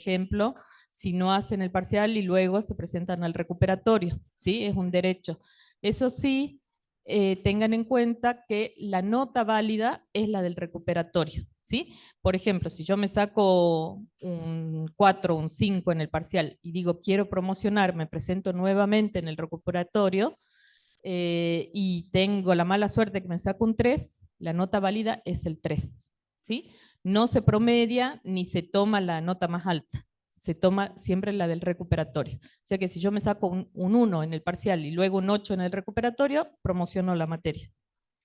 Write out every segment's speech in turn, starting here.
ejemplo, si no hacen el parcial y luego se presentan al recuperatorio, ¿sí? Es un derecho. Eso sí, tengan en cuenta que la nota válida es la del recuperatorio, ¿sí? Por ejemplo, si yo me saco un 4 o un 5 en el parcial y digo quiero promocionar, me presento nuevamente en el recuperatorio y tengo la mala suerte que me saco un 3, la nota válida es el 3, ¿sí? No se promedia ni se toma la nota más alta, se toma siempre la del recuperatorio. O sea que si yo me saco un 1 en el parcial y luego un 8 en el recuperatorio, promociono la materia,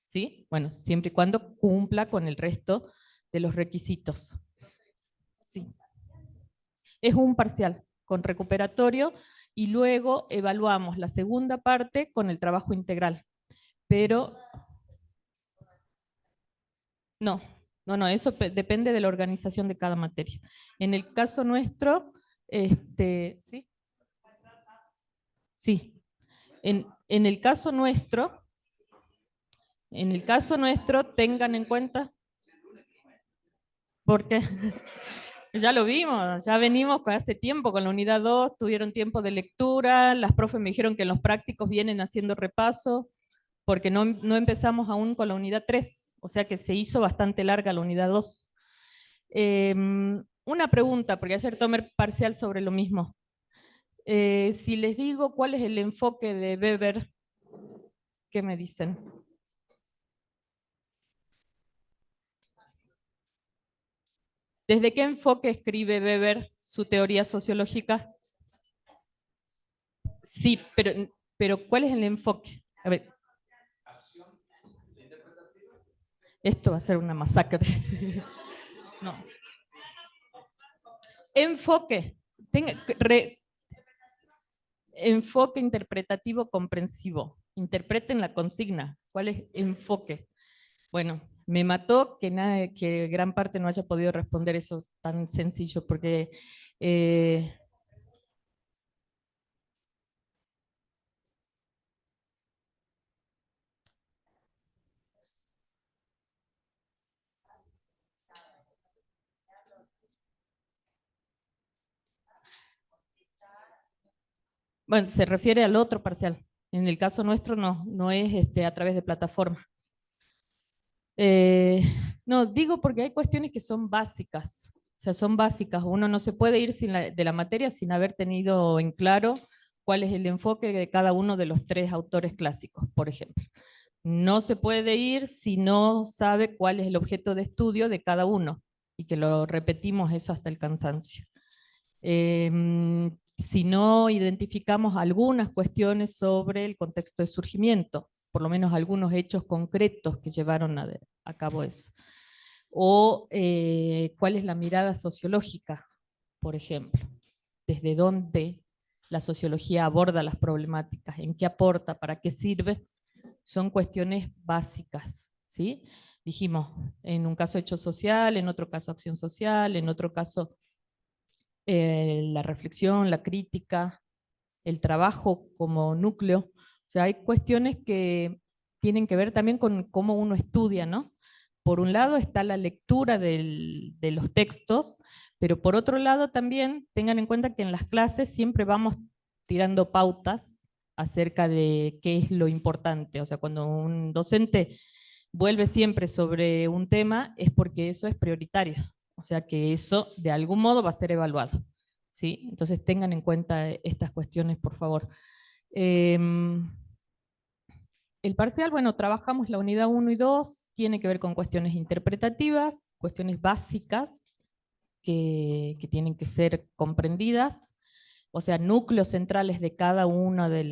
¿sí? Bueno, siempre y cuando cumpla con el resto de los requisitos. Sí. Es un parcial con recuperatorio y luego evaluamos la segunda parte con el trabajo integral. Pero no, no, eso depende de la organización de cada materia. En el caso nuestro, sí, sí. En el caso nuestro, tengan en cuenta, porque ya lo vimos, ya venimos hace tiempo con la unidad 2, tuvieron tiempo de lectura, las profes me dijeron que en los prácticos vienen haciendo repaso, porque no empezamos aún con la unidad 3, o sea que se hizo bastante larga la unidad 2. Una pregunta, porque ayer tomé parcial sobre lo mismo. Si les digo cuál es el enfoque de Weber, ¿qué me dicen? ¿Desde qué enfoque escribe Weber su teoría sociológica? Sí, pero ¿cuál es el enfoque? A ver, esto va a ser una masacre. No. Enfoque. Enfoque interpretativo comprensivo. Interpreten la consigna. ¿Cuál es enfoque? Bueno, me mató que gran parte no haya podido responder eso tan sencillo, porque bueno, se refiere al otro parcial. En el caso nuestro no es a través de plataforma. Eh, no, digo porque hay cuestiones que son básicas. O sea, son básicas. Uno no se puede ir de la materia sin haber tenido en claro cuál es el enfoque de cada uno de los 3 autores clásicos, por ejemplo. No se puede ir si no sabe cuál es el objeto de estudio de cada uno y que lo repetimos eso hasta el cansancio. Si no identificamos algunas cuestiones sobre el contexto de surgimiento, por lo menos algunos hechos concretos que llevaron a cabo eso. O cuál es la mirada sociológica, por ejemplo, desde dónde la sociología aborda las problemáticas, en qué aporta, para qué sirve, son cuestiones básicas, ¿sí? Dijimos, en un caso hecho social, en otro caso acción social, en otro caso la reflexión, la crítica, el trabajo como núcleo. O sea, hay cuestiones que tienen que ver también con cómo uno estudia, ¿no? Por un lado está la lectura de los textos, pero por otro lado también tengan en cuenta que en las clases siempre vamos tirando pautas acerca de qué es lo importante. O sea, cuando un docente vuelve siempre sobre un tema es porque eso es prioritario. O sea que eso de algún modo va a ser evaluado. ¿Sí? Entonces tengan en cuenta estas cuestiones, por favor. El parcial, bueno, trabajamos la unidad 1 y 2, tiene que ver con cuestiones interpretativas, cuestiones básicas que tienen que ser comprendidas, o sea, núcleos centrales de cada uno de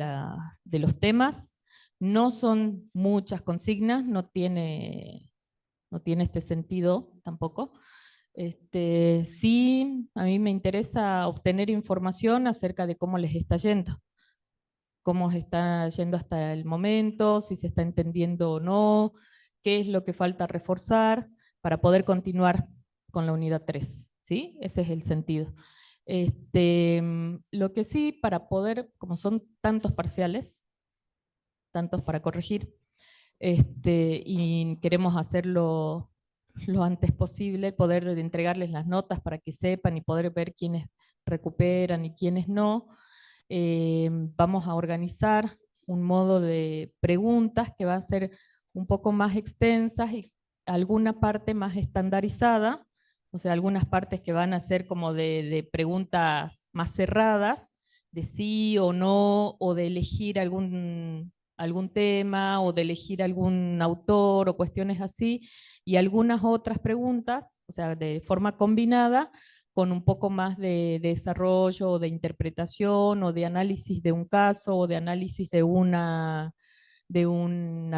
los temas. No son muchas consignas, no tiene este sentido tampoco. Sí, a mí me interesa obtener información acerca de cómo les está yendo, cómo está yendo hasta el momento, si se está entendiendo o no, qué es lo que falta reforzar para poder continuar con la unidad 3, ¿sí? Ese es el sentido. Lo que sí, para poder, como son tantos parciales, tantos para corregir, y queremos hacerlo lo antes posible, poder entregarles las notas para que sepan y poder ver quiénes recuperan y quiénes no. Vamos a organizar un modo de preguntas que va a ser un poco más extensas y alguna parte más estandarizada, o sea, algunas partes que van a ser como de preguntas más cerradas, de sí o no, o de elegir algún tema, o de elegir algún autor, o cuestiones así, y algunas otras preguntas, o sea, de forma combinada, con un poco más de desarrollo o de interpretación o de análisis de un caso o de análisis de una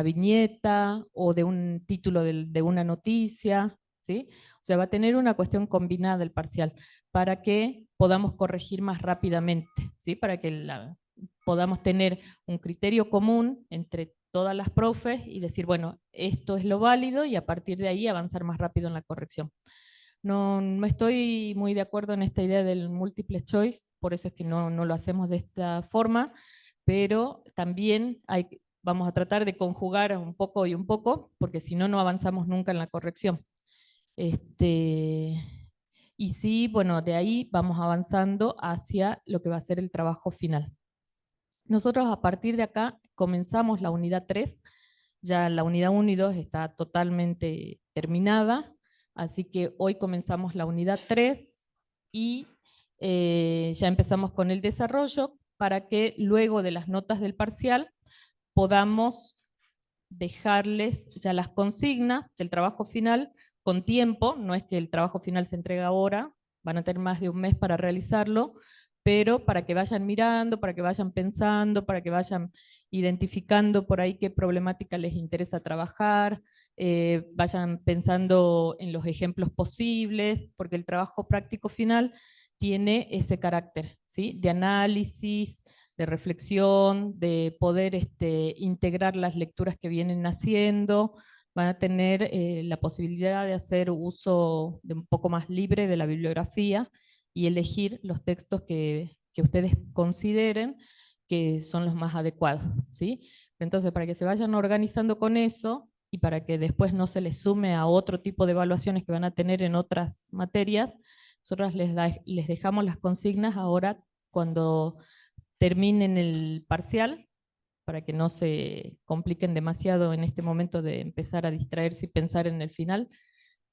viñeta o de un título de una noticia, ¿sí? O sea, va a tener una cuestión combinada el parcial para que podamos corregir más rápidamente, ¿sí? Para que podamos tener un criterio común entre todas las profes y decir, bueno, esto es lo válido y a partir de ahí avanzar más rápido en la corrección. No estoy muy de acuerdo en esta idea del multiple choice, por eso es que no lo hacemos de esta forma, pero también vamos a tratar de conjugar un poco y un poco, porque si no, no avanzamos nunca en la corrección. Y sí, bueno, de ahí vamos avanzando hacia lo que va a ser el trabajo final. Nosotros a partir de acá comenzamos la unidad 3, ya la unidad 1 y 2 está totalmente terminada, así que hoy comenzamos la unidad 3 y ya empezamos con el desarrollo para que luego de las notas del parcial podamos dejarles ya las consignas del trabajo final con tiempo, no es que el trabajo final se entrega ahora, van a tener más de un mes para realizarlo, pero para que vayan mirando, para que vayan pensando, para que vayan identificando por ahí qué problemática les interesa trabajar, vayan pensando en los ejemplos posibles, porque el trabajo práctico final tiene ese carácter, ¿sí? De análisis, de reflexión, de poder integrar las lecturas que vienen haciendo, van a tener la posibilidad de hacer uso de un poco más libre de la bibliografía y elegir los textos que ustedes consideren que son los más adecuados, ¿sí? Entonces, para que se vayan organizando con eso y para que después no se les sume a otro tipo de evaluaciones que van a tener en otras materias, nosotros les dejamos las consignas ahora cuando terminen el parcial, para que no se compliquen demasiado en este momento de empezar a distraerse y pensar en el final,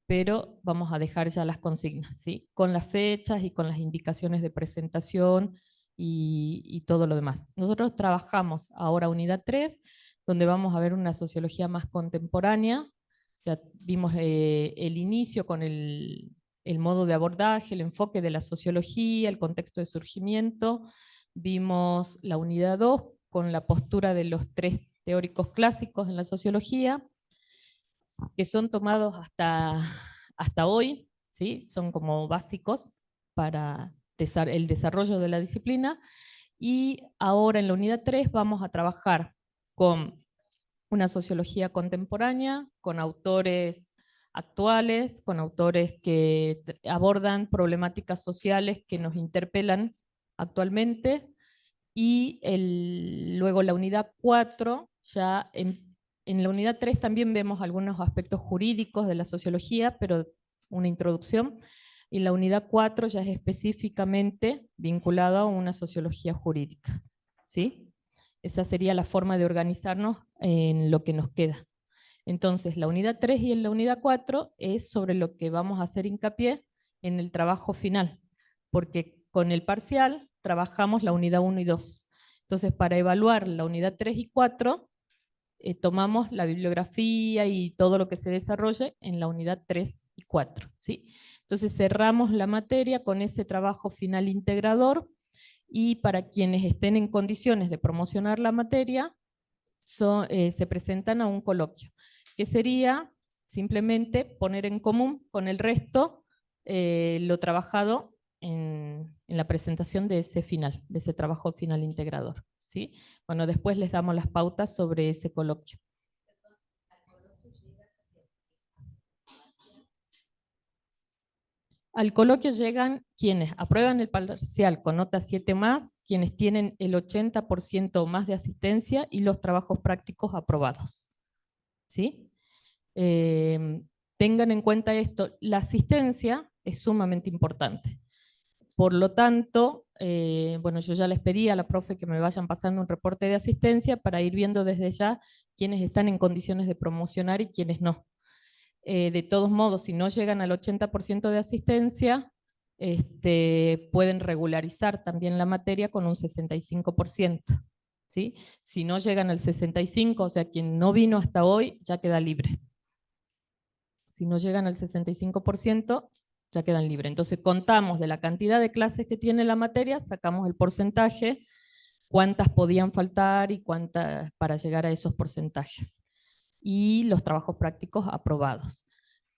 pero vamos a dejar ya las consignas, ¿sí? Con las fechas y con las indicaciones de presentación y todo lo demás. Nosotros trabajamos ahora unidad 3, donde vamos a ver una sociología más contemporánea, o sea, vimos el inicio con el modo de abordaje, el enfoque de la sociología, el contexto de surgimiento, vimos la unidad 2 con la postura de los 3 teóricos clásicos en la sociología, que son tomados hasta hoy, ¿sí? Son como básicos para el desarrollo de la disciplina. Y ahora en la unidad 3 vamos a trabajar con una sociología contemporánea, con autores actuales, con autores que abordan problemáticas sociales que nos interpelan actualmente, y luego la unidad 4, ya en la unidad 3 también vemos algunos aspectos jurídicos de la sociología, pero una introducción, y la unidad 4 ya es específicamente vinculada a una sociología jurídica, ¿sí? Esa sería la forma de organizarnos en lo que nos queda. Entonces, la unidad 3 y en la unidad 4 es sobre lo que vamos a hacer hincapié en el trabajo final, porque con el parcial trabajamos la unidad 1 y 2. Entonces, para evaluar la unidad 3 y 4, tomamos la bibliografía y todo lo que se desarrolle en la unidad 3 y 4, ¿sí? Entonces, cerramos la materia con ese trabajo final integrador, y para quienes estén en condiciones de promocionar la materia, se presentan a un coloquio, que sería simplemente poner en común con el resto lo trabajado en la presentación de ese final, de ese trabajo final integrador, ¿sí? Bueno, después les damos las pautas sobre ese coloquio. Al coloquio llegan quienes aprueban el parcial con nota 7+, quienes tienen el 80% o más de asistencia y los trabajos prácticos aprobados, ¿sí? tengan en cuenta esto, la asistencia es sumamente importante. Por lo tanto, bueno, yo ya les pedí a la profe que me vayan pasando un reporte de asistencia para ir viendo desde ya quiénes están en condiciones de promocionar y quiénes no. De todos modos, si no llegan al 80% de asistencia, pueden regularizar también la materia con un 65%. ¿Sí? Si no llegan al 65%, o sea, quien no vino hasta hoy ya queda libre. Si no llegan al 65%, ya quedan libres. Entonces contamos de la cantidad de clases que tiene la materia, sacamos el porcentaje, cuántas podían faltar y cuántas para llegar a esos porcentajes. Y los trabajos prácticos aprobados.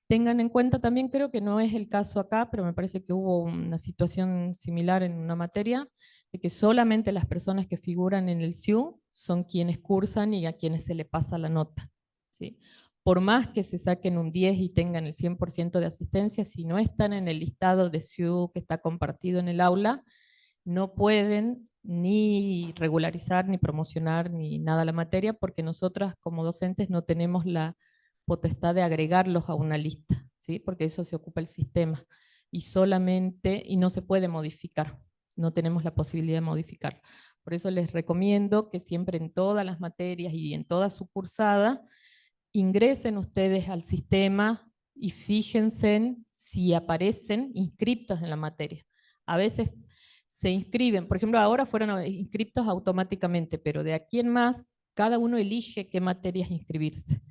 Tengan en cuenta también, creo que no es el caso acá, pero me parece que hubo una situación similar en una materia, de que solamente las personas que figuran en el SIU son quienes cursan y a quienes se le pasa la nota. ¿Sí? Por más que se saquen un 10 y tengan el 100% de asistencia, si no están en el listado de SIU que está compartido en el aula, no pueden ni regularizar, ni promocionar, ni nada la materia, porque nosotras como docentes no tenemos la potestad de agregarlos a una lista, ¿sí? Porque eso se ocupa el sistema, y solamente, y no se puede modificar, no tenemos la posibilidad de modificar. Por eso les recomiendo que siempre en todas las materias y en toda su cursada, ingresen ustedes al sistema y fíjense en si aparecen inscriptos en la materia. A veces se inscriben, por ejemplo, ahora fueron inscriptos automáticamente, pero de aquí en más, cada uno elige qué materias inscribirse.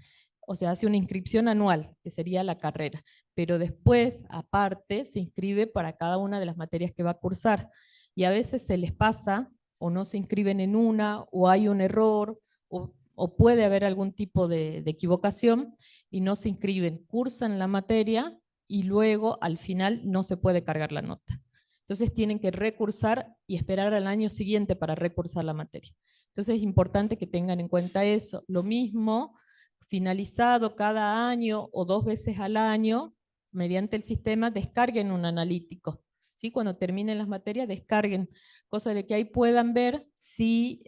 O sea, hace una inscripción anual, que sería la carrera, pero después, aparte, se inscribe para cada una de las materias que va a cursar. Y a veces se les pasa, o no se inscriben en una, o hay un error, o puede haber algún tipo de equivocación, y no se inscriben, cursan la materia, y luego al final no se puede cargar la nota. Entonces tienen que recursar y esperar al año siguiente para recursar la materia. Entonces es importante que tengan en cuenta eso. Lo mismo, finalizado cada año o 2 veces al año, mediante el sistema, descarguen un analítico. ¿Sí? Cuando terminen las materias, descarguen, cosa de que ahí puedan ver si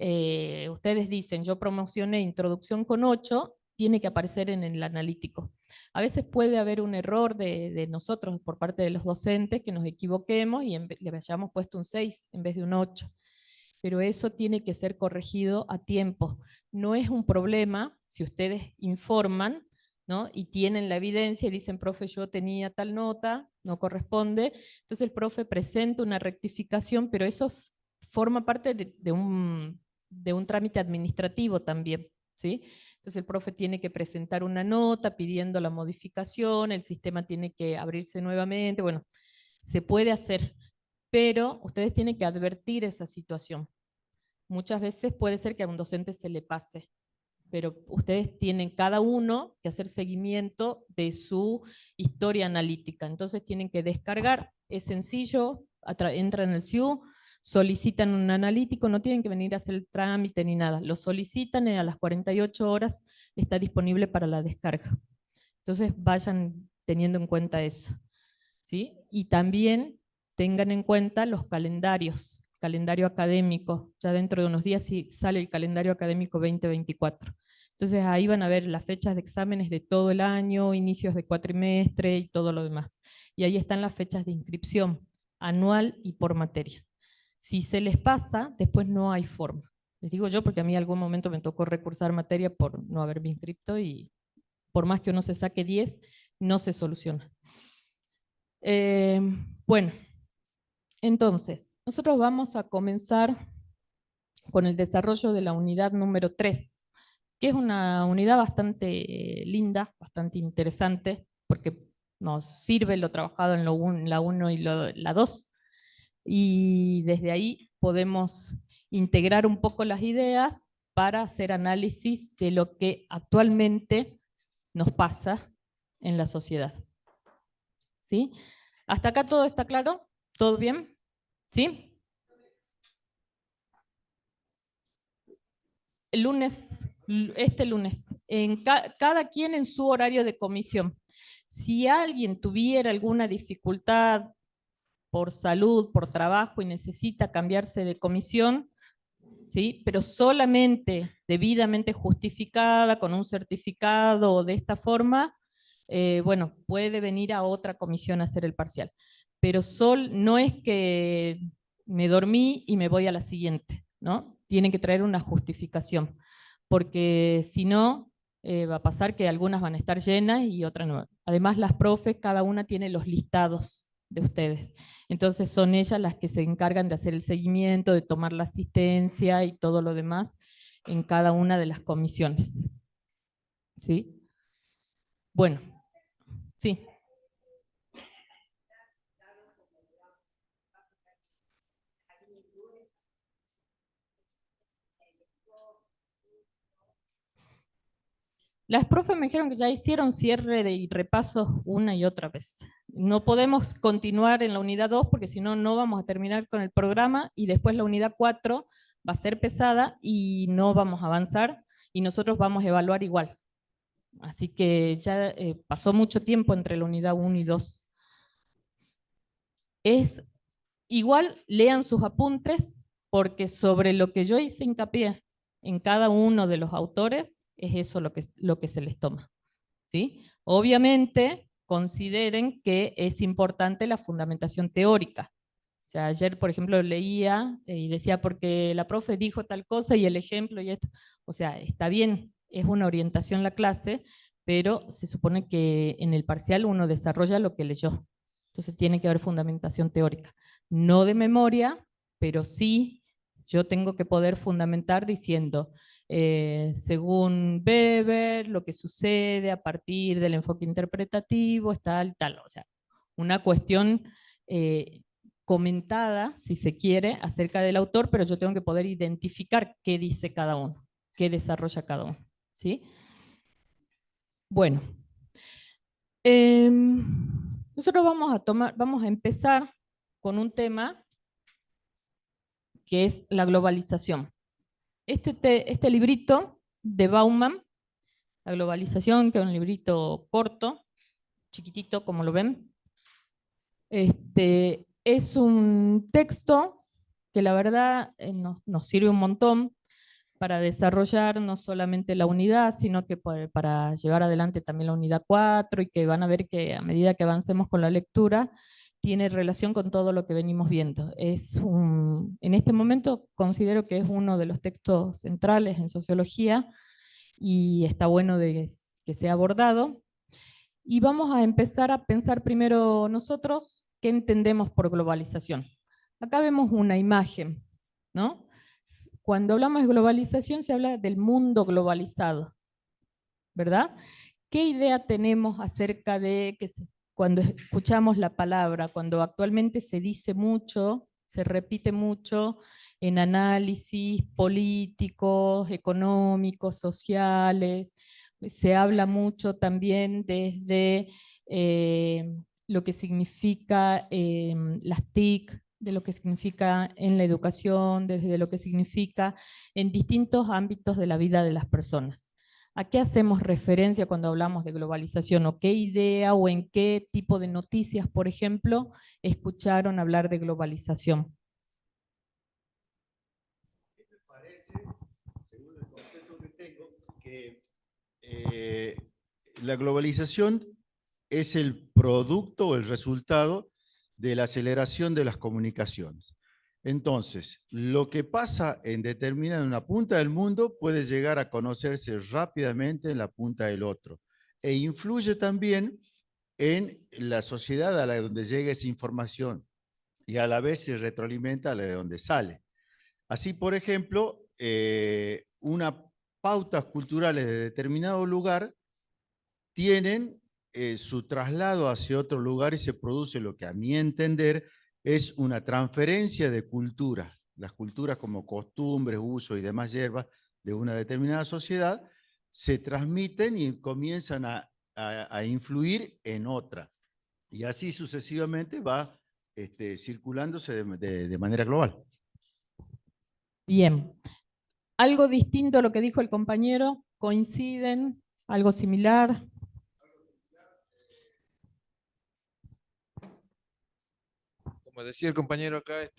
ustedes dicen, yo promocioné introducción con 8, tiene que aparecer en el analítico. A veces puede haber un error de nosotros por parte de los docentes, que nos equivoquemos y le hayamos puesto un 6 en vez de un 8. Pero eso tiene que ser corregido a tiempo. No es un problema si ustedes informan, ¿no? Y tienen la evidencia y dicen, profe, yo tenía tal nota, no corresponde. Entonces el profe presenta una rectificación, pero eso forma parte de un trámite administrativo también, ¿sí? Entonces el profe tiene que presentar una nota pidiendo la modificación, el sistema tiene que abrirse nuevamente, bueno, se puede hacer, pero ustedes tienen que advertir esa situación. Muchas veces puede ser que a un docente se le pase, pero ustedes tienen cada uno que hacer seguimiento de su historia analítica. Entonces tienen que descargar, es sencillo, entran en el SIU, solicitan un analítico, no tienen que venir a hacer el trámite ni nada, lo solicitan y a las 48 horas está disponible para la descarga. Entonces vayan teniendo en cuenta eso, ¿sí? Y también tengan en cuenta los calendarios, calendario académico. Ya dentro de unos días sí sale el calendario académico 2024. Entonces ahí van a ver las fechas de exámenes de todo el año, inicios de cuatrimestre y todo lo demás. Y ahí están las fechas de inscripción, anual y por materia. Si se les pasa, después no hay forma. Les digo yo porque a mí en algún momento me tocó recursar materia por no haberme inscrito y por más que uno se saque 10, no se soluciona. Bueno, entonces, nosotros vamos a comenzar con el desarrollo de la unidad número 3, que es una unidad bastante linda, bastante interesante, porque nos sirve lo trabajado en la 1 y la 2, y desde ahí podemos integrar un poco las ideas para hacer análisis de lo que actualmente nos pasa en la sociedad. ¿Sí? ¿Hasta acá todo está claro? ¿Todo bien? ¿Sí? El lunes, este lunes, cada quien en su horario de comisión. Si alguien tuviera alguna dificultad por salud, por trabajo y necesita cambiarse de comisión, ¿sí? Pero solamente debidamente justificada, con un certificado o de esta forma, bueno, puede venir a otra comisión a hacer el parcial. Pero no es que me dormí y me voy a la siguiente, ¿no? Tienen que traer una justificación, porque si no, va a pasar que algunas van a estar llenas y otras no. Además, las profes, cada una tiene los listados de ustedes. Entonces son ellas las que se encargan de hacer el seguimiento, de tomar la asistencia y todo lo demás en cada una de las comisiones. ¿Sí? Bueno, sí. Las profes me dijeron que ya hicieron cierre y repasos una y otra vez. No podemos continuar en la unidad 2 porque si no, no vamos a terminar con el programa y después la unidad 4 va a ser pesada y no vamos a avanzar y nosotros vamos a evaluar igual. Así que ya pasó mucho tiempo entre la unidad 1 y 2. Es igual, lean sus apuntes porque sobre lo que yo hice hincapié en cada uno de los autores es eso lo que se les toma. ¿Sí? Obviamente, consideren que es importante la fundamentación teórica. O sea, ayer, por ejemplo, leía y decía, porque la profe dijo tal cosa y el ejemplo y esto. O sea, está bien, es una orientación la clase, pero se supone que en el parcial uno desarrolla lo que leyó. Entonces tiene que haber fundamentación teórica. No de memoria, pero sí yo tengo que poder fundamentar diciendo, según Weber, lo que sucede a partir del enfoque interpretativo es tal, tal. O sea, una cuestión comentada, si se quiere, acerca del autor, pero yo tengo que poder identificar qué dice cada uno, qué desarrolla cada uno. ¿Sí? Bueno, eh, nosotros vamos a empezar con un tema que es la globalización. Este librito de Bauman, La globalización, que es un librito corto, chiquitito, como lo ven, es un texto que la verdad nos sirve un montón para desarrollar no solamente la unidad, sino que para llevar adelante también la unidad 4 y que van a ver que a medida que avancemos con la lectura, tiene relación con todo lo que venimos viendo. En este momento considero que es uno de los textos centrales en sociología y está bueno de que sea abordado. Y vamos a empezar a pensar primero nosotros qué entendemos por globalización. Acá vemos una imagen, ¿no? Cuando hablamos de globalización se habla del mundo globalizado, ¿verdad? ¿Qué idea tenemos acerca de cuando escuchamos la palabra, cuando actualmente se dice mucho, se repite mucho en análisis políticos, económicos, sociales, se habla mucho también desde lo que significa las TIC, de lo que significa en la educación, desde lo que significa en distintos ámbitos de la vida de las personas? ¿A qué hacemos referencia cuando hablamos de globalización? ¿O qué idea o en qué tipo de noticias, por ejemplo, escucharon hablar de globalización? Me parece, según el concepto que tengo, que eh, la globalización es el producto o el resultado de la aceleración de las comunicaciones. Entonces, lo que pasa en una punta del mundo puede llegar a conocerse rápidamente en la punta del otro e influye también en la sociedad a la donde llega esa información y a la vez se retroalimenta a la de donde sale. Así, por ejemplo, unas pautas culturales de determinado lugar tienen su traslado hacia otro lugar y se produce lo que a mi entender es una transferencia de cultura. Las culturas como costumbres, usos y demás hierbas de una determinada sociedad se transmiten y comienzan a influir en otra. Y así sucesivamente va circulándose de manera global. Bien. ¿Algo distinto a lo que dijo el compañero? ¿Coinciden? ¿Algo similar? Como decía el compañero acá,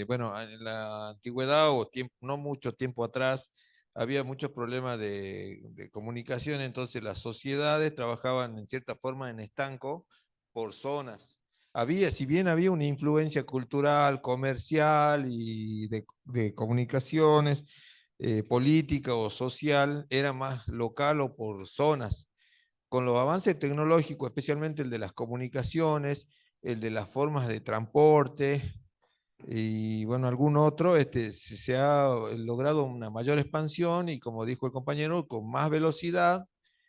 bueno, en la antigüedad o tiempo, no mucho tiempo atrás, había muchos problemas de comunicación, entonces las sociedades trabajaban en cierta forma en estanco por zonas. Si bien había una influencia cultural, comercial y de comunicaciones, política o social, era más local o por zonas. Con los avances tecnológicos, especialmente el de las comunicaciones, el de las formas de transporte y bueno, algún otro, se ha logrado una mayor expansión y como dijo el compañero, con más velocidad,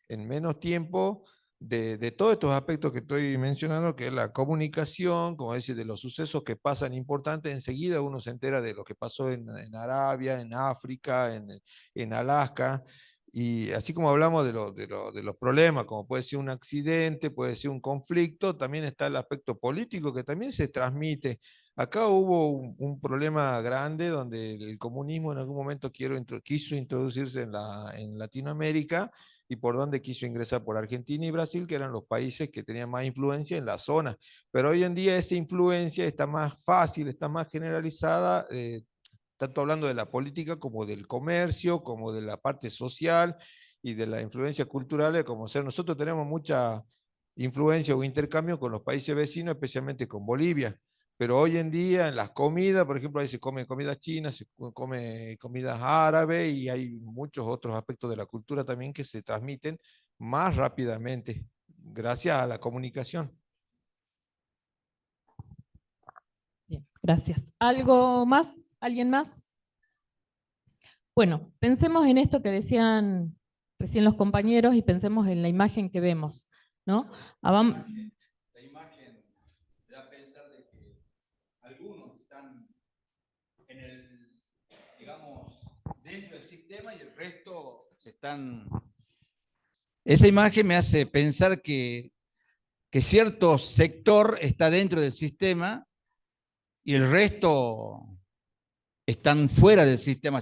en menos tiempo, de todos estos aspectos que estoy mencionando, que es la comunicación, como decir, de los sucesos que pasan importantes, enseguida uno se entera de lo que pasó en Arabia, en África, en Alaska. Y así como hablamos de los problemas, como puede ser un accidente, puede ser un conflicto, también está el aspecto político que también se transmite. Acá hubo un problema grande donde el comunismo en algún momento quiso introducirse en Latinoamérica y por donde quiso ingresar por Argentina y Brasil, que eran los países que tenían más influencia en la zona. Pero hoy en día esa influencia está más fácil, está más generalizada, tanto hablando de la política como del comercio, como de la parte social y de la influencia cultural, como ser. Nosotros tenemos mucha influencia o intercambio con los países vecinos, especialmente con Bolivia. Pero hoy en día en las comidas, por ejemplo, ahí se come comida china, se come comidas árabes y hay muchos otros aspectos de la cultura también que se transmiten más rápidamente gracias a la comunicación. Bien, gracias. ¿Algo más? ¿Alguien más? Bueno, pensemos en esto que decían recién los compañeros y pensemos en la imagen que vemos, ¿no? La imagen da a pensar de que algunos están en el, digamos, dentro del sistema y el resto se están... Esa imagen me hace pensar que cierto sector está dentro del sistema y el resto están fuera del sistema,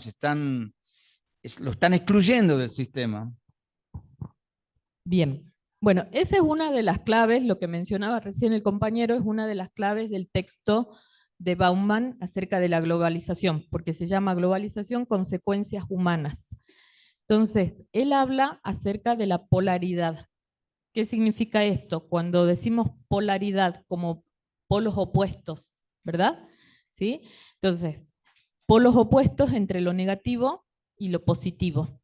lo están excluyendo del sistema. Bien. Bueno, esa es una de las claves, lo que mencionaba recién el compañero, es una de las claves del texto de Bauman acerca de la globalización, porque se llama globalización, consecuencias humanas. Entonces, él habla acerca de la polaridad. ¿Qué significa esto? Cuando decimos polaridad como polos opuestos, ¿verdad? ¿Sí? Entonces, polos opuestos entre lo negativo y lo positivo.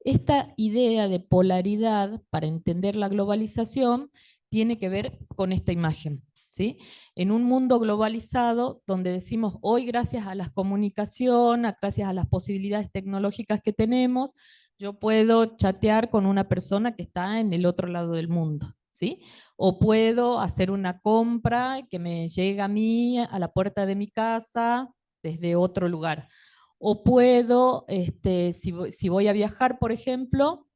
Esta idea de polaridad, para entender la globalización, tiene que ver con esta imagen. ¿Sí? En un mundo globalizado, donde decimos hoy gracias a las comunicaciones, gracias a las posibilidades tecnológicas que tenemos, yo puedo chatear con una persona que está en el otro lado del mundo, ¿sí? O puedo hacer una compra que me llega a mí a la puerta de mi casa desde otro lugar. O puedo, si voy a viajar, por ejemplo,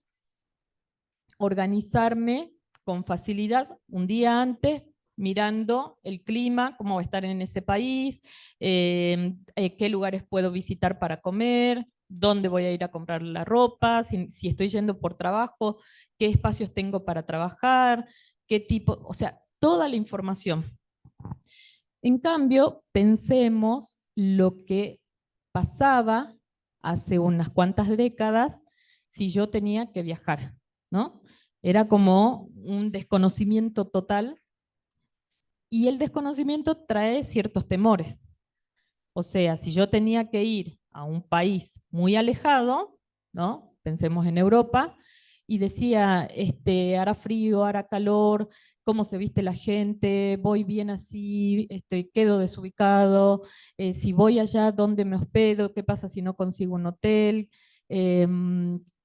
organizarme con facilidad un día antes, mirando el clima, cómo va a estar en ese país, qué lugares puedo visitar para comer, dónde voy a ir a comprar la ropa, si estoy yendo por trabajo, qué espacios tengo para trabajar, qué tipo, o sea, toda la información. En cambio, pensemos lo que pasaba hace unas cuantas décadas si yo tenía que viajar, ¿no? Era como un desconocimiento total y el desconocimiento trae ciertos temores. O sea, si yo tenía que ir a un país muy alejado, ¿no? Pensemos en Europa, y decía, hará frío, hará calor, cómo se viste la gente, voy bien así, quedo desubicado, si voy allá, ¿dónde me hospedo? ¿Qué pasa si no consigo un hotel?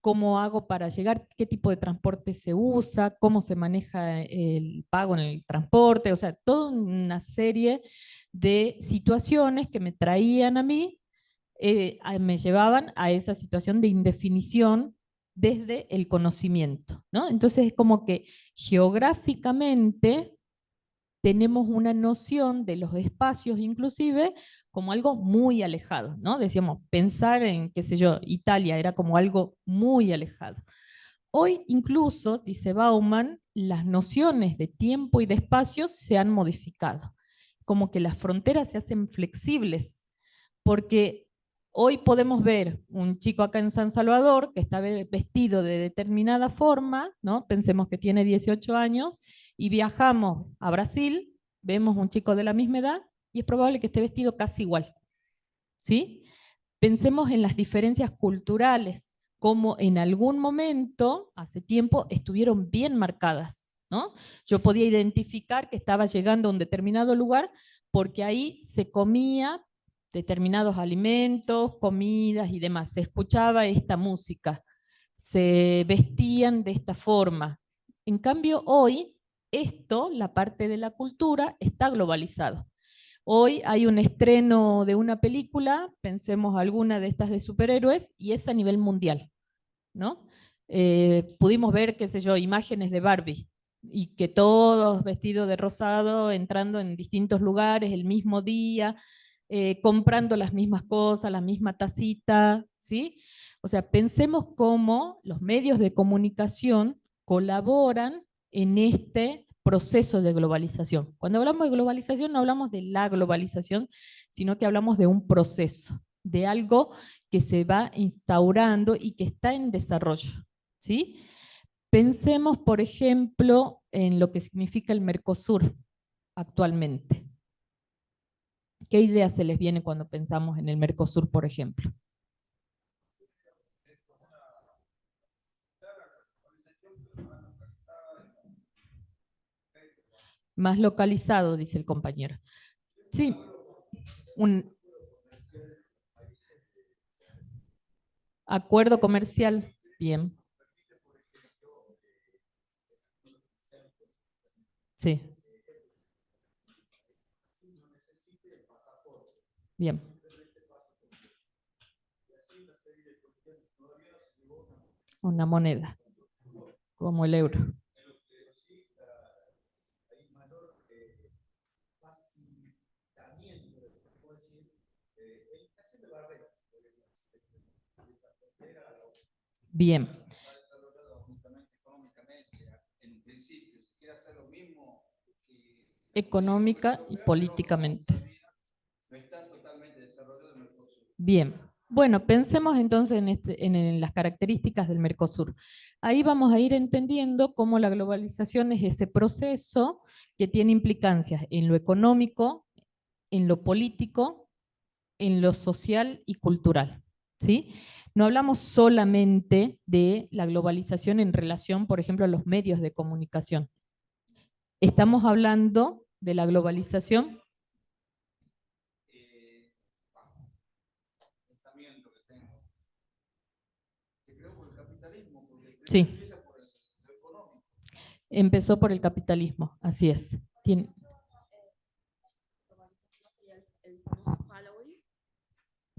¿Cómo hago para llegar? ¿Qué tipo de transporte se usa? ¿Cómo se maneja el pago en el transporte? O sea, toda una serie de situaciones que me traían a mí, me llevaban a esa situación de indefinición desde el conocimiento, ¿no? Entonces es como que geográficamente tenemos una noción de los espacios inclusive como algo muy alejado, ¿no? Decíamos, pensar en, qué sé yo, Italia era como algo muy alejado. Hoy incluso, dice Bauman, las nociones de tiempo y de espacio se han modificado, como que las fronteras se hacen flexibles, porque Hoy podemos ver un chico acá en San Salvador que está vestido de determinada forma, ¿no? Pensemos que tiene 18 años, y viajamos a Brasil, vemos un chico de la misma edad y es probable que esté vestido casi igual, ¿sí? Pensemos en las diferencias culturales, como en algún momento, hace tiempo, estuvieron bien marcadas, ¿no? Yo podía identificar que estaba llegando a un determinado lugar porque ahí se comía determinados alimentos, comidas y demás. Se escuchaba esta música, se vestían de esta forma. En cambio, hoy, esto, la parte de la cultura, está globalizado. Hoy hay un estreno de una película, pensemos alguna de estas de superhéroes, y es a nivel mundial, ¿no? Pudimos ver, qué sé yo, imágenes de Barbie, y que todos vestidos de rosado, entrando en distintos lugares el mismo día, comprando las mismas cosas, la misma tacita, ¿sí? O sea, pensemos cómo los medios de comunicación colaboran en este proceso de globalización. Cuando hablamos de globalización no hablamos de la globalización, sino que hablamos de un proceso, de algo que se va instaurando y que está en desarrollo, ¿sí? Pensemos, por ejemplo, en lo que significa el Mercosur actualmente. ¿Qué idea se les viene cuando pensamos en el Mercosur, por ejemplo? Más localizado, dice el compañero. Sí, un acuerdo comercial, bien. Sí. Bien. Una moneda, como el euro. Bien. Económica y políticamente. Bien. Bueno, pensemos entonces en las características del Mercosur. Ahí vamos a ir entendiendo cómo la globalización es ese proceso que tiene implicancias en lo económico, en lo político, en lo social y cultural, ¿sí? No hablamos solamente de la globalización en relación, por ejemplo, a los medios de comunicación. Estamos hablando de la globalización. Sí. Empezó por el capitalismo, así es. Tiene... El famoso Halloween,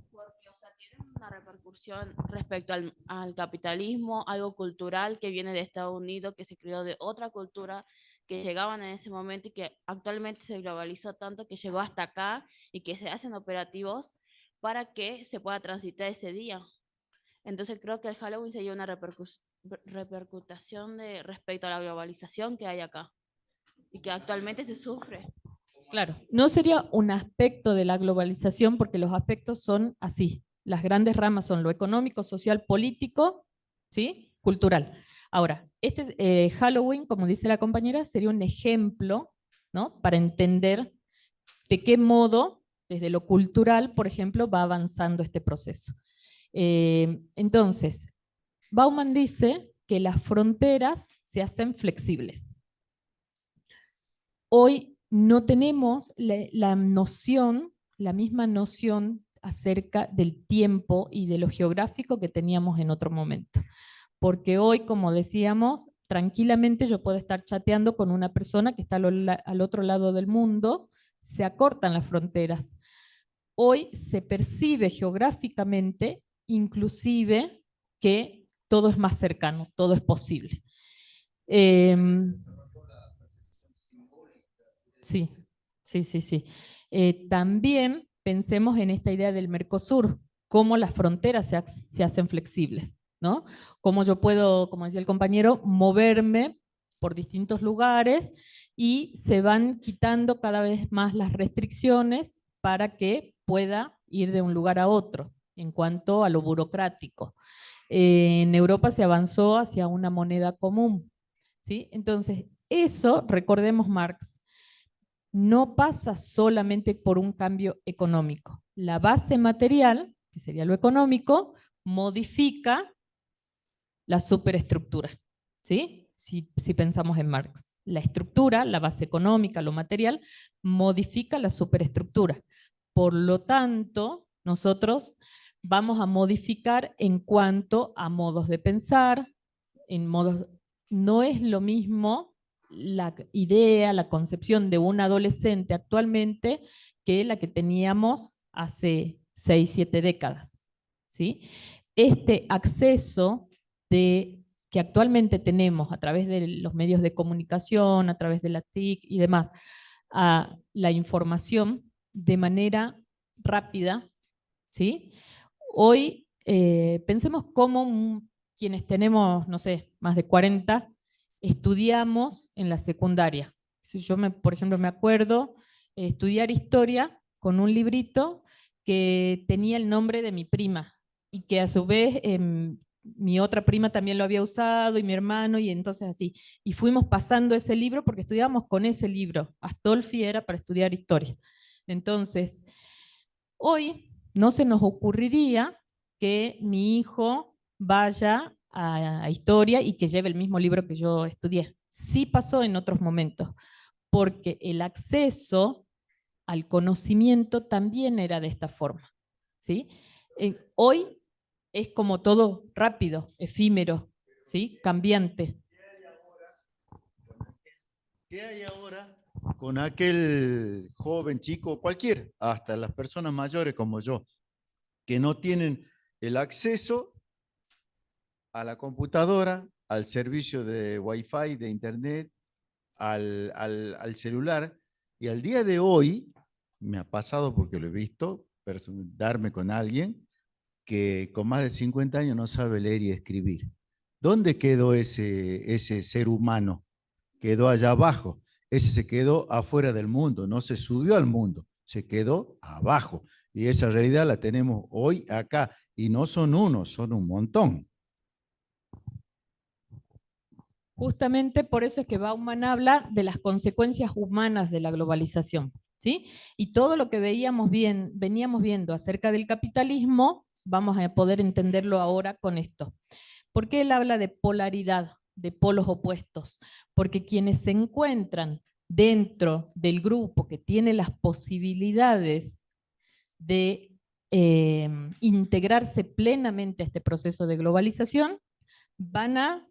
porque, o sea, tiene una repercusión respecto al capitalismo, algo cultural que viene de Estados Unidos, que se creó de otra cultura, que llegaban en ese momento y que actualmente se globalizó tanto que llegó hasta acá y que se hacen operativos para que se pueda transitar ese día. Entonces creo que el Halloween sería una repercutación de respecto a la globalización que hay acá y que actualmente se sufre. Claro, no sería un aspecto de la globalización porque los aspectos son así. Las grandes ramas son lo económico, social, político, ¿sí? Cultural. Ahora, este Halloween, como dice la compañera, sería un ejemplo, ¿no? Para entender de qué modo, desde lo cultural, por ejemplo, va avanzando este proceso. Entonces, Bauman dice que las fronteras se hacen flexibles. Hoy no tenemos la noción, la misma noción acerca del tiempo y de lo geográfico que teníamos en otro momento. Porque hoy, como decíamos, tranquilamente yo puedo estar chateando con una persona que está al otro lado del mundo, se acortan las fronteras. Hoy se percibe geográficamente, inclusive, que todo es más cercano, todo es posible. Sí, sí, sí, sí. También pensemos en esta idea del Mercosur, cómo las fronteras se hacen flexibles, ¿no? Cómo yo puedo, como decía el compañero, moverme por distintos lugares y se van quitando cada vez más las restricciones para que pueda ir de un lugar a otro, en cuanto a lo burocrático. En Europa se avanzó hacia una moneda común, ¿sí? Entonces, eso, recordemos Marx, no pasa solamente por un cambio económico. La base material, que sería lo económico, modifica la superestructura, ¿sí? Si pensamos en Marx. La estructura, la base económica, lo material, modifica la superestructura. Por lo tanto, nosotros vamos a modificar en cuanto a modos de pensar, en modos, no es lo mismo la idea, la concepción de un adolescente actualmente que la que teníamos hace 6, 7 décadas, ¿sí? Este acceso que actualmente tenemos a través de los medios de comunicación, a través de la TIC y demás, a la información de manera rápida, ¿sí? Hoy pensemos cómo quienes tenemos, no sé, más de 40, estudiamos en la secundaria. Si yo, por ejemplo, me acuerdo estudiar historia con un librito que tenía el nombre de mi prima y que a su vez mi otra prima también lo había usado y mi hermano y entonces así. Y fuimos pasando ese libro porque estudiábamos con ese libro. Astolfi era para estudiar historia. Entonces, hoy no se nos ocurriría que mi hijo vaya a historia y que lleve el mismo libro que yo estudié. Sí pasó en otros momentos, porque el acceso al conocimiento también era de esta forma, ¿sí? Hoy es como todo rápido, efímero, ¿sí? Cambiante. ¿Qué hay ahora con aquel joven, chico, cualquiera, hasta las personas mayores como yo, que no tienen el acceso a la computadora, al servicio de Wi-Fi, de Internet, al celular? Y al día de hoy, me ha pasado porque lo he visto, darme con alguien que con más de 50 años no sabe leer y escribir. ¿Dónde quedó ese ser humano? Quedó allá abajo. Ese se quedó afuera del mundo, no se subió al mundo, se quedó abajo. Y esa realidad la tenemos hoy acá. Y no son uno, son un montón. Justamente por eso es que Bauman habla de las consecuencias humanas de la globalización, ¿sí? Y todo lo que veníamos viendo acerca del capitalismo, vamos a poder entenderlo ahora con esto. ¿Por qué él habla de polaridad, de polos opuestos? Porque quienes se encuentran dentro del grupo que tiene las posibilidades de integrarse plenamente a este proceso de globalización, van a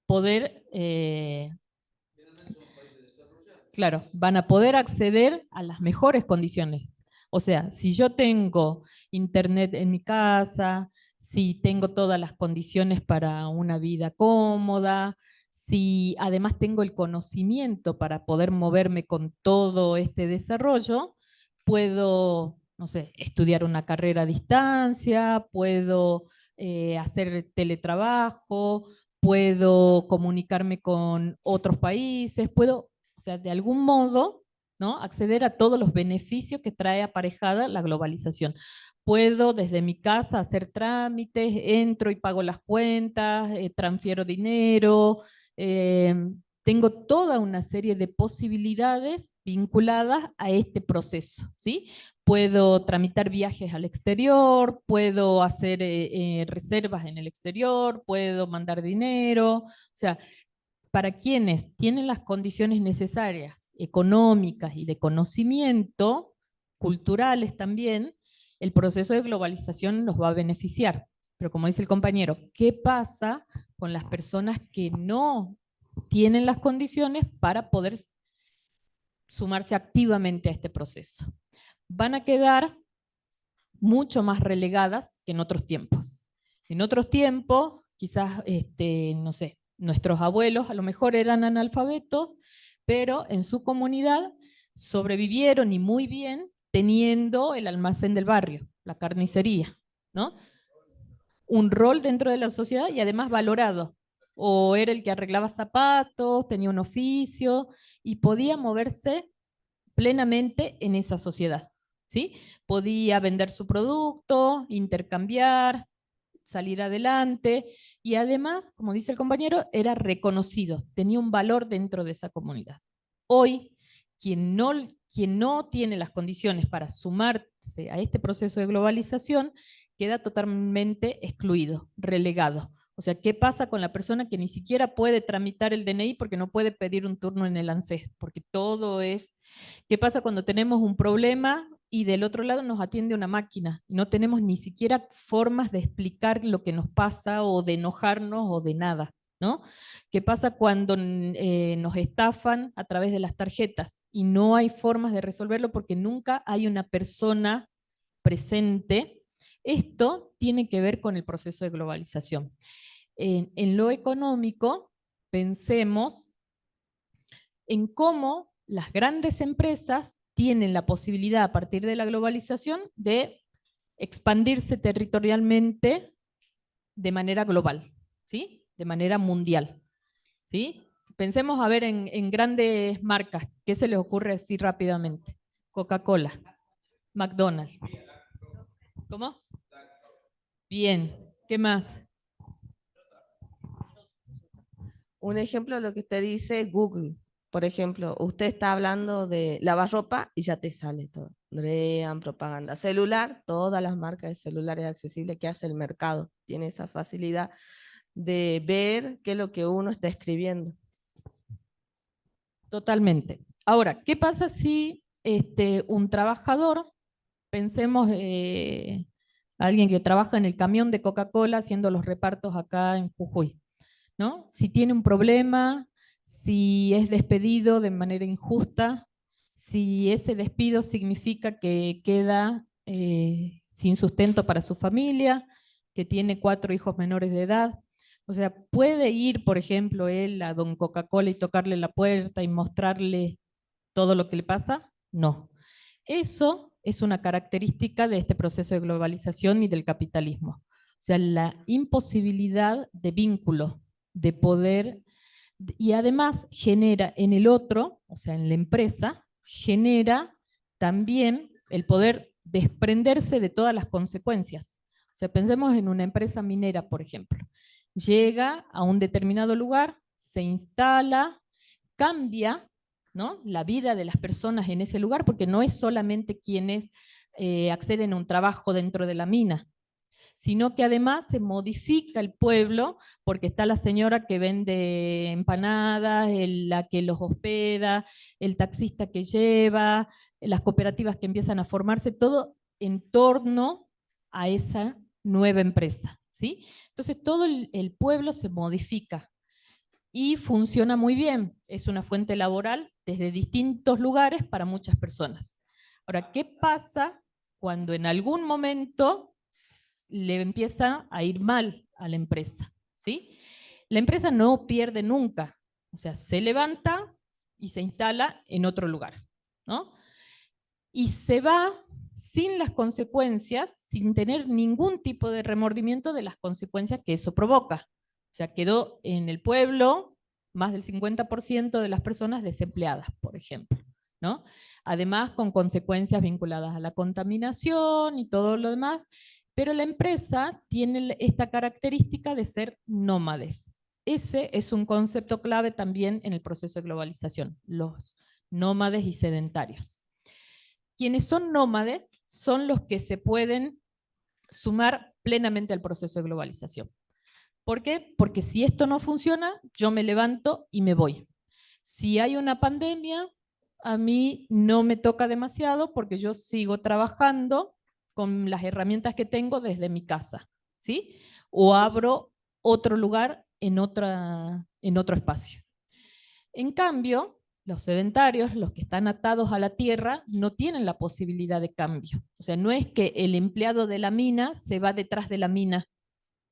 poder, claro, van a poder acceder a las mejores condiciones. O sea, si yo tengo internet en mi casa, si tengo todas las condiciones para una vida cómoda, si además tengo el conocimiento para poder moverme con todo este desarrollo, puedo, no sé, estudiar una carrera a distancia, puedo hacer teletrabajo, puedo comunicarme con otros países, puedo, o sea, de algún modo, ¿no? Acceder a todos los beneficios que trae aparejada la globalización. Puedo desde mi casa hacer trámites, entro y pago las cuentas, transfiero dinero, eh, tengo toda una serie de posibilidades vinculadas a este proceso, ¿sí? Puedo tramitar viajes al exterior, puedo hacer reservas en el exterior, puedo mandar dinero, o sea, para quienes tienen las condiciones necesarias, económicas y de conocimiento, culturales también, el proceso de globalización nos va a beneficiar. Pero como dice el compañero, ¿qué pasa con las personas que no tienen las condiciones para poder sumarse activamente a este proceso? Van a quedar mucho más relegadas que en otros tiempos. En otros tiempos, quizás, no sé, nuestros abuelos a lo mejor eran analfabetos, pero en su comunidad sobrevivieron y muy bien teniendo el almacén del barrio, la carnicería, ¿no? Un rol dentro de la sociedad y además valorado. O era el que arreglaba zapatos, tenía un oficio y podía moverse plenamente en esa sociedad, ¿sí? Podía vender su producto, intercambiar, salir adelante, y además, como dice el compañero, era reconocido, tenía un valor dentro de esa comunidad. Hoy, quien no tiene las condiciones para sumarse a este proceso de globalización, queda totalmente excluido, relegado. O sea, ¿qué pasa con la persona que ni siquiera puede tramitar el DNI porque no puede pedir un turno en el ANSES? Porque todo es... ¿Qué pasa cuando tenemos un problema y del otro lado nos atiende una máquina? No tenemos ni siquiera formas de explicar lo que nos pasa o de enojarnos o de nada, ¿no? ¿Qué pasa cuando nos estafan a través de las tarjetas y no hay formas de resolverlo porque nunca hay una persona presente? Esto tiene que ver con el proceso de globalización. En lo económico, pensemos en cómo las grandes empresas tienen la posibilidad a partir de la globalización de expandirse territorialmente de manera global, ¿sí? De manera mundial, ¿sí? Pensemos a ver en grandes marcas, ¿qué se les ocurre así rápidamente? Coca-Cola, McDonald's. ¿Cómo? Bien, ¿qué más? Un ejemplo de lo que usted dice, Google. Por ejemplo, usted está hablando de lavar ropa y ya te sale todo. Dream, propaganda. Celular, todas las marcas de celulares accesibles que hace el mercado. Tiene esa facilidad de ver qué es lo que uno está escribiendo. Totalmente. Ahora, ¿qué pasa si un trabajador, pensemos alguien que trabaja en el camión de Coca-Cola haciendo los repartos acá en Jujuy, ¿no? Si tiene un problema, si es despedido de manera injusta, si ese despido significa que queda sin sustento para su familia, que tiene 4 hijos menores de edad. O sea, ¿puede ir, por ejemplo, él a don Coca-Cola y tocarle la puerta y mostrarle todo lo que le pasa? No. Eso es una característica de este proceso de globalización y del capitalismo. O sea, la imposibilidad de vínculo, de poder, y además genera en el otro, o sea, en la empresa, genera también el poder desprenderse de todas las consecuencias. O sea, pensemos en una empresa minera, por ejemplo. Llega a un determinado lugar, se instala, cambia, ¿no?, la vida de las personas en ese lugar, porque no es solamente quienes acceden a un trabajo dentro de la mina, sino que además se modifica el pueblo, porque está la señora que vende empanadas, la que los hospeda, el taxista que lleva, las cooperativas que empiezan a formarse, todo en torno a esa nueva empresa, ¿sí? Entonces todo el pueblo se modifica y funciona muy bien. Es una fuente laboral desde distintos lugares para muchas personas. Ahora, ¿qué pasa cuando en algún momento le empieza a ir mal a la empresa? ¿Sí? La empresa no pierde nunca, o sea, se levanta y se instala en otro lugar, ¿no? Y se va sin las consecuencias, sin tener ningún tipo de remordimiento de las consecuencias que eso provoca. O sea, quedó en el pueblo más del 50% de las personas desempleadas, por ejemplo, ¿no? Además, con consecuencias vinculadas a la contaminación y todo lo demás, pero la empresa tiene esta característica de ser nómades. Ese es un concepto clave también en el proceso de globalización, los nómades y sedentarios. Quienes son nómades son los que se pueden sumar plenamente al proceso de globalización. ¿Por qué? Porque si esto no funciona, yo me levanto y me voy. Si hay una pandemia, a mí no me toca demasiado porque yo sigo trabajando con las herramientas que tengo desde mi casa, ¿sí? O abro otro lugar en otro espacio. En cambio, los sedentarios, los que están atados a la tierra, no tienen la posibilidad de cambio. O sea, no es que el empleado de la mina se va detrás de la mina,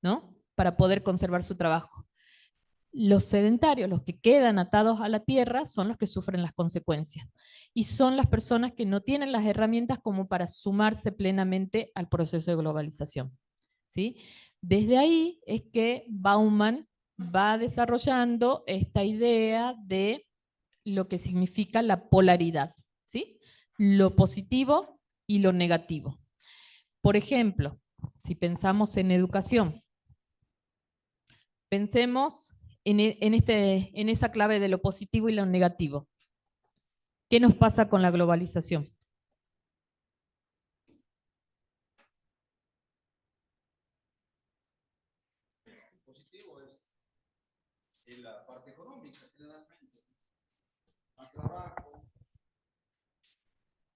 ¿no?, para poder conservar su trabajo. Los sedentarios, los que quedan atados a la tierra, son los que sufren las consecuencias. Y son las personas que no tienen las herramientas como para sumarse plenamente al proceso de globalización, ¿sí? Desde ahí es que Bauman va desarrollando esta idea de lo que significa la polaridad, ¿sí? Lo positivo y lo negativo. Por ejemplo, si pensamos en educación, pensemos en esa clave de lo positivo y lo negativo. ¿Qué nos pasa con la globalización? El positivo es la parte económica, generalmente. Más trabajo.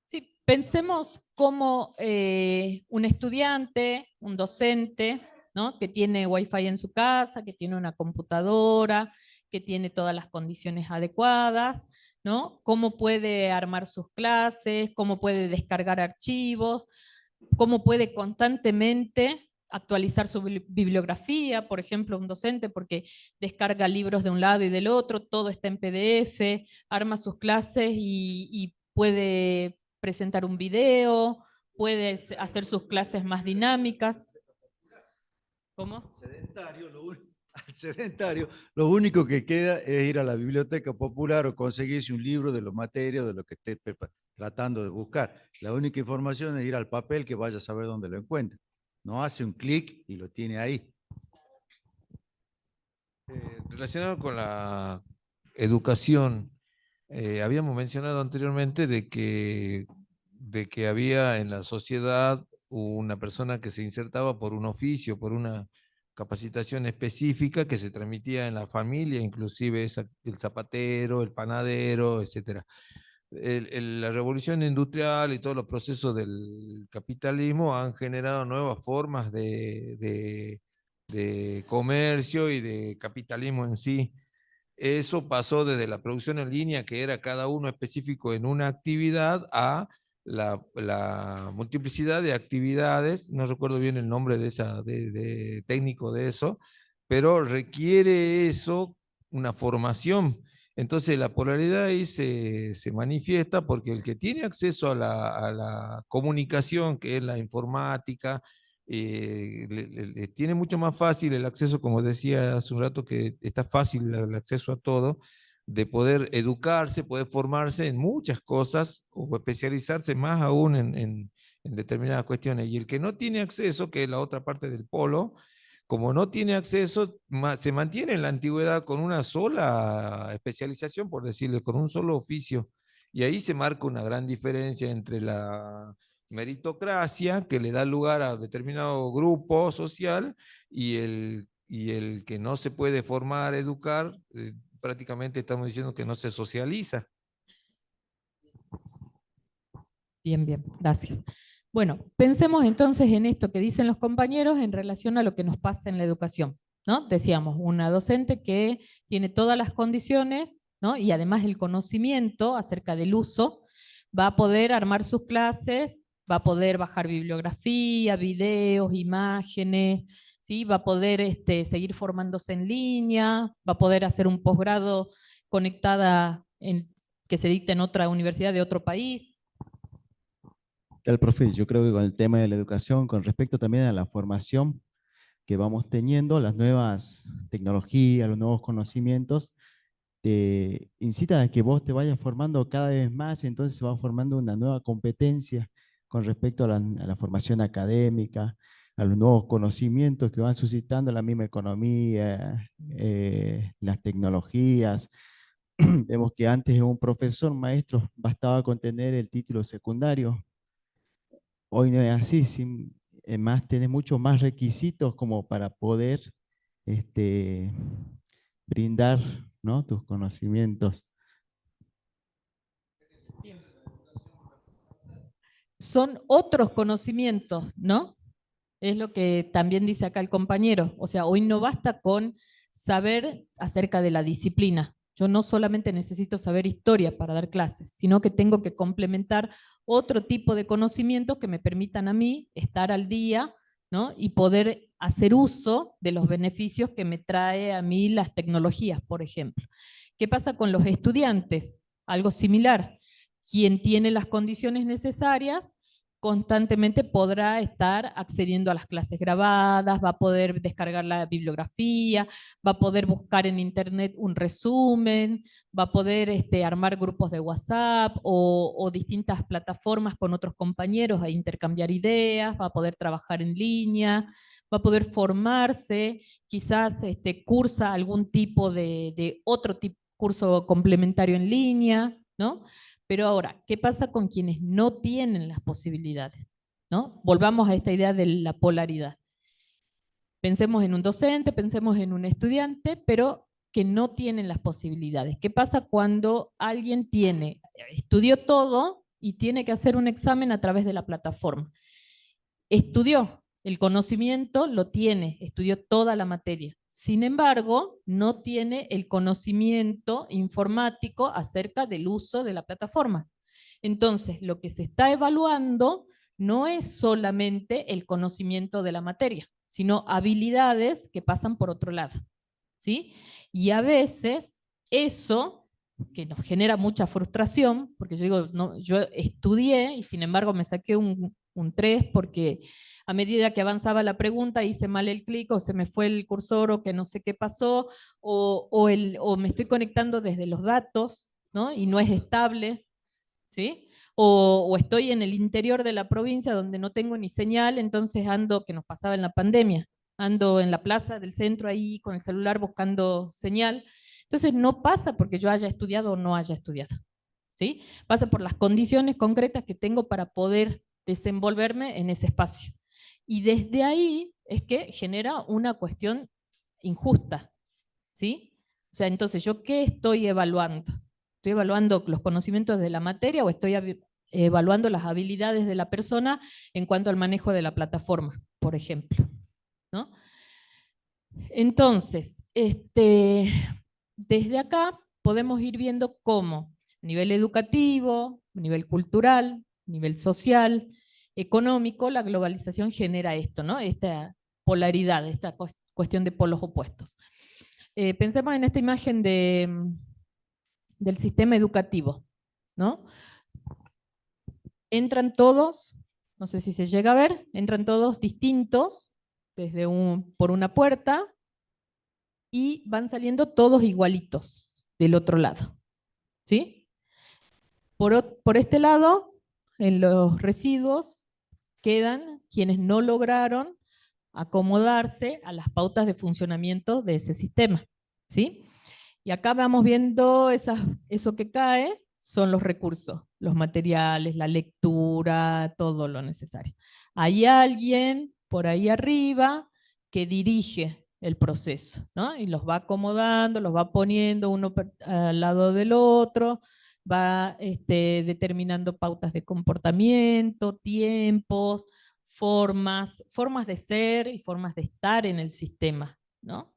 Sí, pensemos como un estudiante, un docente, ¿no? Que tiene Wi-Fi en su casa, que tiene una computadora, que tiene todas las condiciones adecuadas, ¿no? Cómo puede armar sus clases, cómo puede descargar archivos, cómo puede constantemente actualizar su bibliografía, por ejemplo, un docente, porque descarga libros de un lado y del otro, todo está en PDF, arma sus clases y puede presentar un video, puede hacer sus clases más dinámicas. ¿Cómo? Al sedentario, lo único que queda es ir a la biblioteca popular o conseguirse un libro de los materias, de lo que esté tratando de buscar. La única información es ir al papel que vaya a saber dónde lo encuentra. No hace un clic y lo tiene ahí. Relacionado con la educación, habíamos mencionado anteriormente de que había en la sociedad una persona que se insertaba por un oficio, por una capacitación específica que se transmitía en la familia, inclusive el zapatero, el panadero, etcétera. La revolución industrial y todos los procesos del capitalismo han generado nuevas formas de comercio y de capitalismo en sí. Eso pasó desde la producción en línea, que era cada uno específico en una actividad, a la multiplicidad de actividades. No recuerdo bien el nombre de técnico de eso, pero requiere eso una formación. Entonces la polaridad ahí se manifiesta porque el que tiene acceso a la comunicación, que es la informática, tiene mucho más fácil el acceso, como decía hace un rato, que está fácil el acceso a todo, de poder educarse, poder formarse en muchas cosas o especializarse más aún en determinadas cuestiones. Y el que no tiene acceso, que es la otra parte del polo, como no tiene acceso, se mantiene en la antigüedad con una sola especialización, por decirlo, con un solo oficio. Y ahí se marca una gran diferencia entre la meritocracia, que le da lugar a determinado grupo social, y el que no se puede formar, educar, prácticamente estamos diciendo que no se socializa. Bien, bien, gracias. Bueno, pensemos entonces en esto que dicen los compañeros en relación a lo que nos pasa en la educación, ¿no? Decíamos, una docente que tiene todas las condiciones, ¿no? Y además el conocimiento acerca del uso, va a poder armar sus clases, va a poder bajar bibliografía, videos, imágenes, ¿sí? Va a poder seguir formándose en línea, va a poder hacer un posgrado conectada que se dicte en otra universidad de otro país. El profe, yo creo que con el tema de la educación, con respecto también a la formación que vamos teniendo, las nuevas tecnologías, los nuevos conocimientos, te incitan a que vos te vayas formando cada vez más, entonces se va formando una nueva competencia con respecto a la formación académica, a los nuevos conocimientos que van suscitando la misma economía, las tecnologías. Vemos que antes un profesor, maestro, bastaba con tener el título secundario. Hoy no es así, más tenés muchos más requisitos como para poder este, brindar, ¿no?, tus conocimientos. Bien. Son otros conocimientos, ¿no? Es lo que también dice acá el compañero. O sea, hoy no basta con saber acerca de la disciplina. Yo no solamente necesito saber historia para dar clases, sino que tengo que complementar otro tipo de conocimientos que me permitan a mí estar al día, ¿no? Y poder hacer uso de los beneficios que me trae a mí las tecnologías, por ejemplo. ¿Qué pasa con los estudiantes? Algo similar. Quien tiene las condiciones necesarias constantemente podrá estar accediendo a las clases grabadas, va a poder descargar la bibliografía, va a poder buscar en internet un resumen, va a poder armar grupos de WhatsApp o distintas plataformas con otros compañeros a intercambiar ideas, va a poder trabajar en línea, va a poder formarse, quizás cursa algún tipo de otro tipo curso complementario en línea, ¿no? Pero ahora, ¿qué pasa con quienes no tienen las posibilidades? ¿No? Volvamos a esta idea de la polaridad. Pensemos en un docente, pensemos en un estudiante, pero que no tienen las posibilidades. ¿Qué pasa cuando alguien estudió todo y tiene que hacer un examen a través de la plataforma? Estudió, el conocimiento lo tiene, estudió toda la materia. Sin embargo, no tiene el conocimiento informático acerca del uso de la plataforma. Entonces, lo que se está evaluando no es solamente el conocimiento de la materia, sino habilidades que pasan por otro lado, ¿sí? Y a veces eso, que nos genera mucha frustración, porque yo digo, no, yo estudié y sin embargo me saqué un 3 porque a medida que avanzaba la pregunta hice mal el clic o se me fue el cursor o que no sé qué pasó o me estoy conectando desde los datos, ¿no? Y no es estable, ¿sí? O estoy en el interior de la provincia donde no tengo ni señal, entonces ando, que nos pasaba en la pandemia, ando en la plaza del centro ahí con el celular buscando señal. Entonces no pasa porque yo haya estudiado o no haya estudiado, ¿sí? Pasa por las condiciones concretas que tengo para poder desenvolverme en ese espacio. Y desde ahí es que genera una cuestión injusta, ¿sí? O sea, entonces, ¿yo qué estoy evaluando? ¿Estoy evaluando los conocimientos de la materia o estoy evaluando las habilidades de la persona en cuanto al manejo de la plataforma, por ejemplo? ¿No? Entonces, desde acá podemos ir viendo cómo a nivel educativo, a nivel cultural, a nivel social, económico, la globalización genera esto, ¿no? Esta polaridad, esta cuestión de polos opuestos. Pensemos en esta imagen del sistema educativo, ¿no? Entran todos, no sé si se llega a ver, entran todos distintos por una puerta y van saliendo todos igualitos del otro lado, ¿sí? Por este lado, en los residuos, quedan quienes no lograron acomodarse a las pautas de funcionamiento de ese sistema, ¿sí? Y acá vamos viendo eso que cae, son los recursos, los materiales, la lectura, todo lo necesario. Hay alguien por ahí arriba que dirige el proceso, ¿no? Y los va acomodando, los va poniendo uno al lado del otro, va determinando pautas de comportamiento, tiempos, formas de ser y formas de estar en el sistema, ¿no?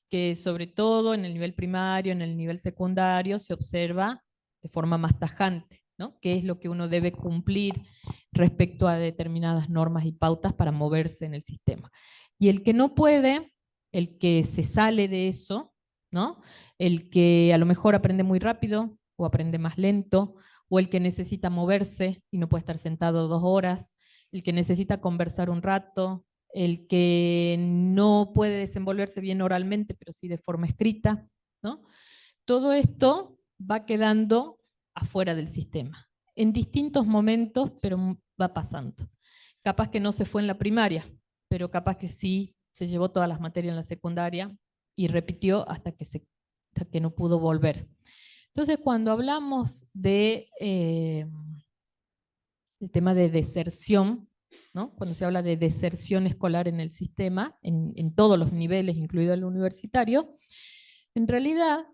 Que sobre todo en el nivel primario, en el nivel secundario, se observa de forma más tajante, ¿no? Qué es lo que uno debe cumplir respecto a determinadas normas y pautas para moverse en el sistema. Y el que no puede, el que se sale de eso, ¿no? El que a lo mejor aprende muy rápido o aprende más lento, o el que necesita moverse y no puede estar sentado 2 horas, el que necesita conversar un rato, el que no puede desenvolverse bien oralmente, pero sí de forma escrita, ¿no? Todo esto va quedando afuera del sistema, en distintos momentos, pero va pasando. Capaz que no se fue en la primaria, pero capaz que sí se llevó todas las materias en la secundaria y repitió hasta que no pudo volver. Entonces, cuando hablamos del tema de deserción, ¿no? Cuando se habla de deserción escolar en el sistema, en todos los niveles, incluido el universitario, en realidad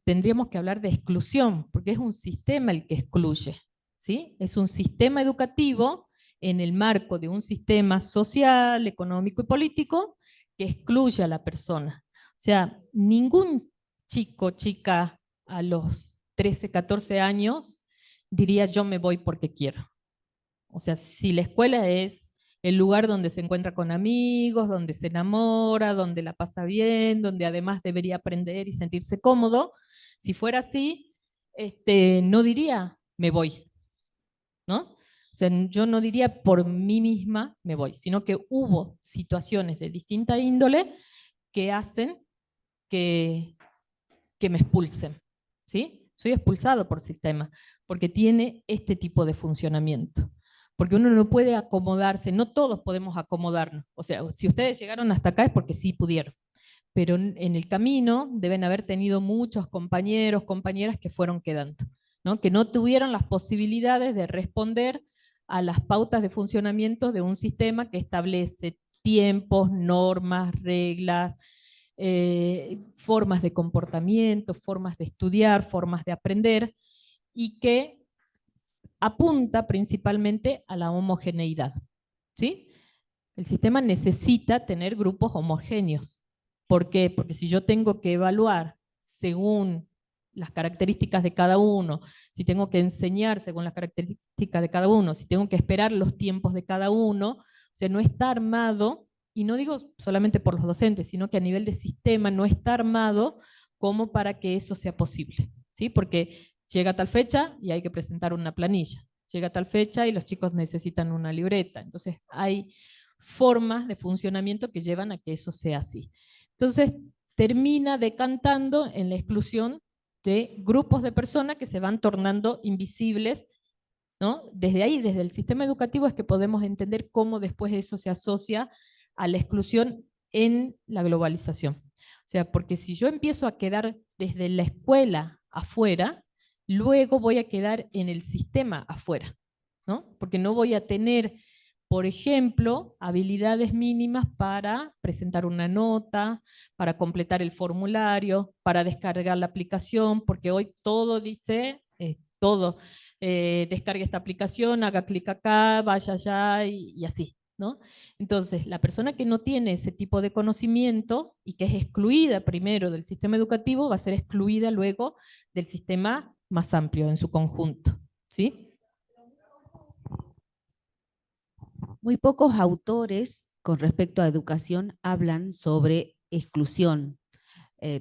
tendríamos que hablar de exclusión, porque es un sistema el que excluye, ¿sí? Es un sistema educativo en el marco de un sistema social, económico y político que excluye a la persona. O sea, ningún chico, chica a los 13, 14 años diría yo me voy porque quiero. O sea, si la escuela es el lugar donde se encuentra con amigos, donde se enamora, donde la pasa bien, donde además debería aprender y sentirse cómodo, si fuera así, no diría me voy, ¿no? O sea, yo no diría por mí misma me voy, sino que hubo situaciones de distinta índole que hacen que me expulsen, ¿sí? Soy expulsado por sistema, porque tiene este tipo de funcionamiento. Porque uno no puede acomodarse, no todos podemos acomodarnos. O sea, si ustedes llegaron hasta acá es porque sí pudieron. Pero en el camino deben haber tenido muchos compañeros, compañeras que fueron quedando, ¿no? Que no tuvieron las posibilidades de responder a las pautas de funcionamiento de un sistema que establece tiempos, normas, reglas, formas de comportamiento, formas de estudiar, formas de aprender, y que apunta principalmente a la homogeneidad, ¿sí? El sistema necesita tener grupos homogéneos. ¿Por qué? Porque si yo tengo que evaluar según las características de cada uno, si tengo que enseñar según las características de cada uno, si tengo que esperar los tiempos de cada uno, o sea, no está armado, y no digo solamente por los docentes, sino que a nivel de sistema no está armado como para que eso sea posible, ¿sí? Porque llega tal fecha y hay que presentar una planilla, llega tal fecha y los chicos necesitan una libreta, entonces hay formas de funcionamiento que llevan a que eso sea así. Entonces, termina decantando en la exclusión de grupos de personas que se van tornando invisibles, ¿no? Desde ahí, desde el sistema educativo, es que podemos entender cómo después eso se asocia a la exclusión en la globalización. O sea, porque si yo empiezo a quedar desde la escuela afuera, luego voy a quedar en el sistema afuera, ¿no? Porque no voy a tener, por ejemplo, habilidades mínimas para presentar una nota, para completar el formulario, para descargar la aplicación, porque hoy todo dice, todo, descargue esta aplicación, haga clic acá, vaya allá y así, ¿no? Entonces, la persona que no tiene ese tipo de conocimientos y que es excluida primero del sistema educativo va a ser excluida luego del sistema más amplio en su conjunto, ¿sí? Muy pocos autores con respecto a educación hablan sobre exclusión.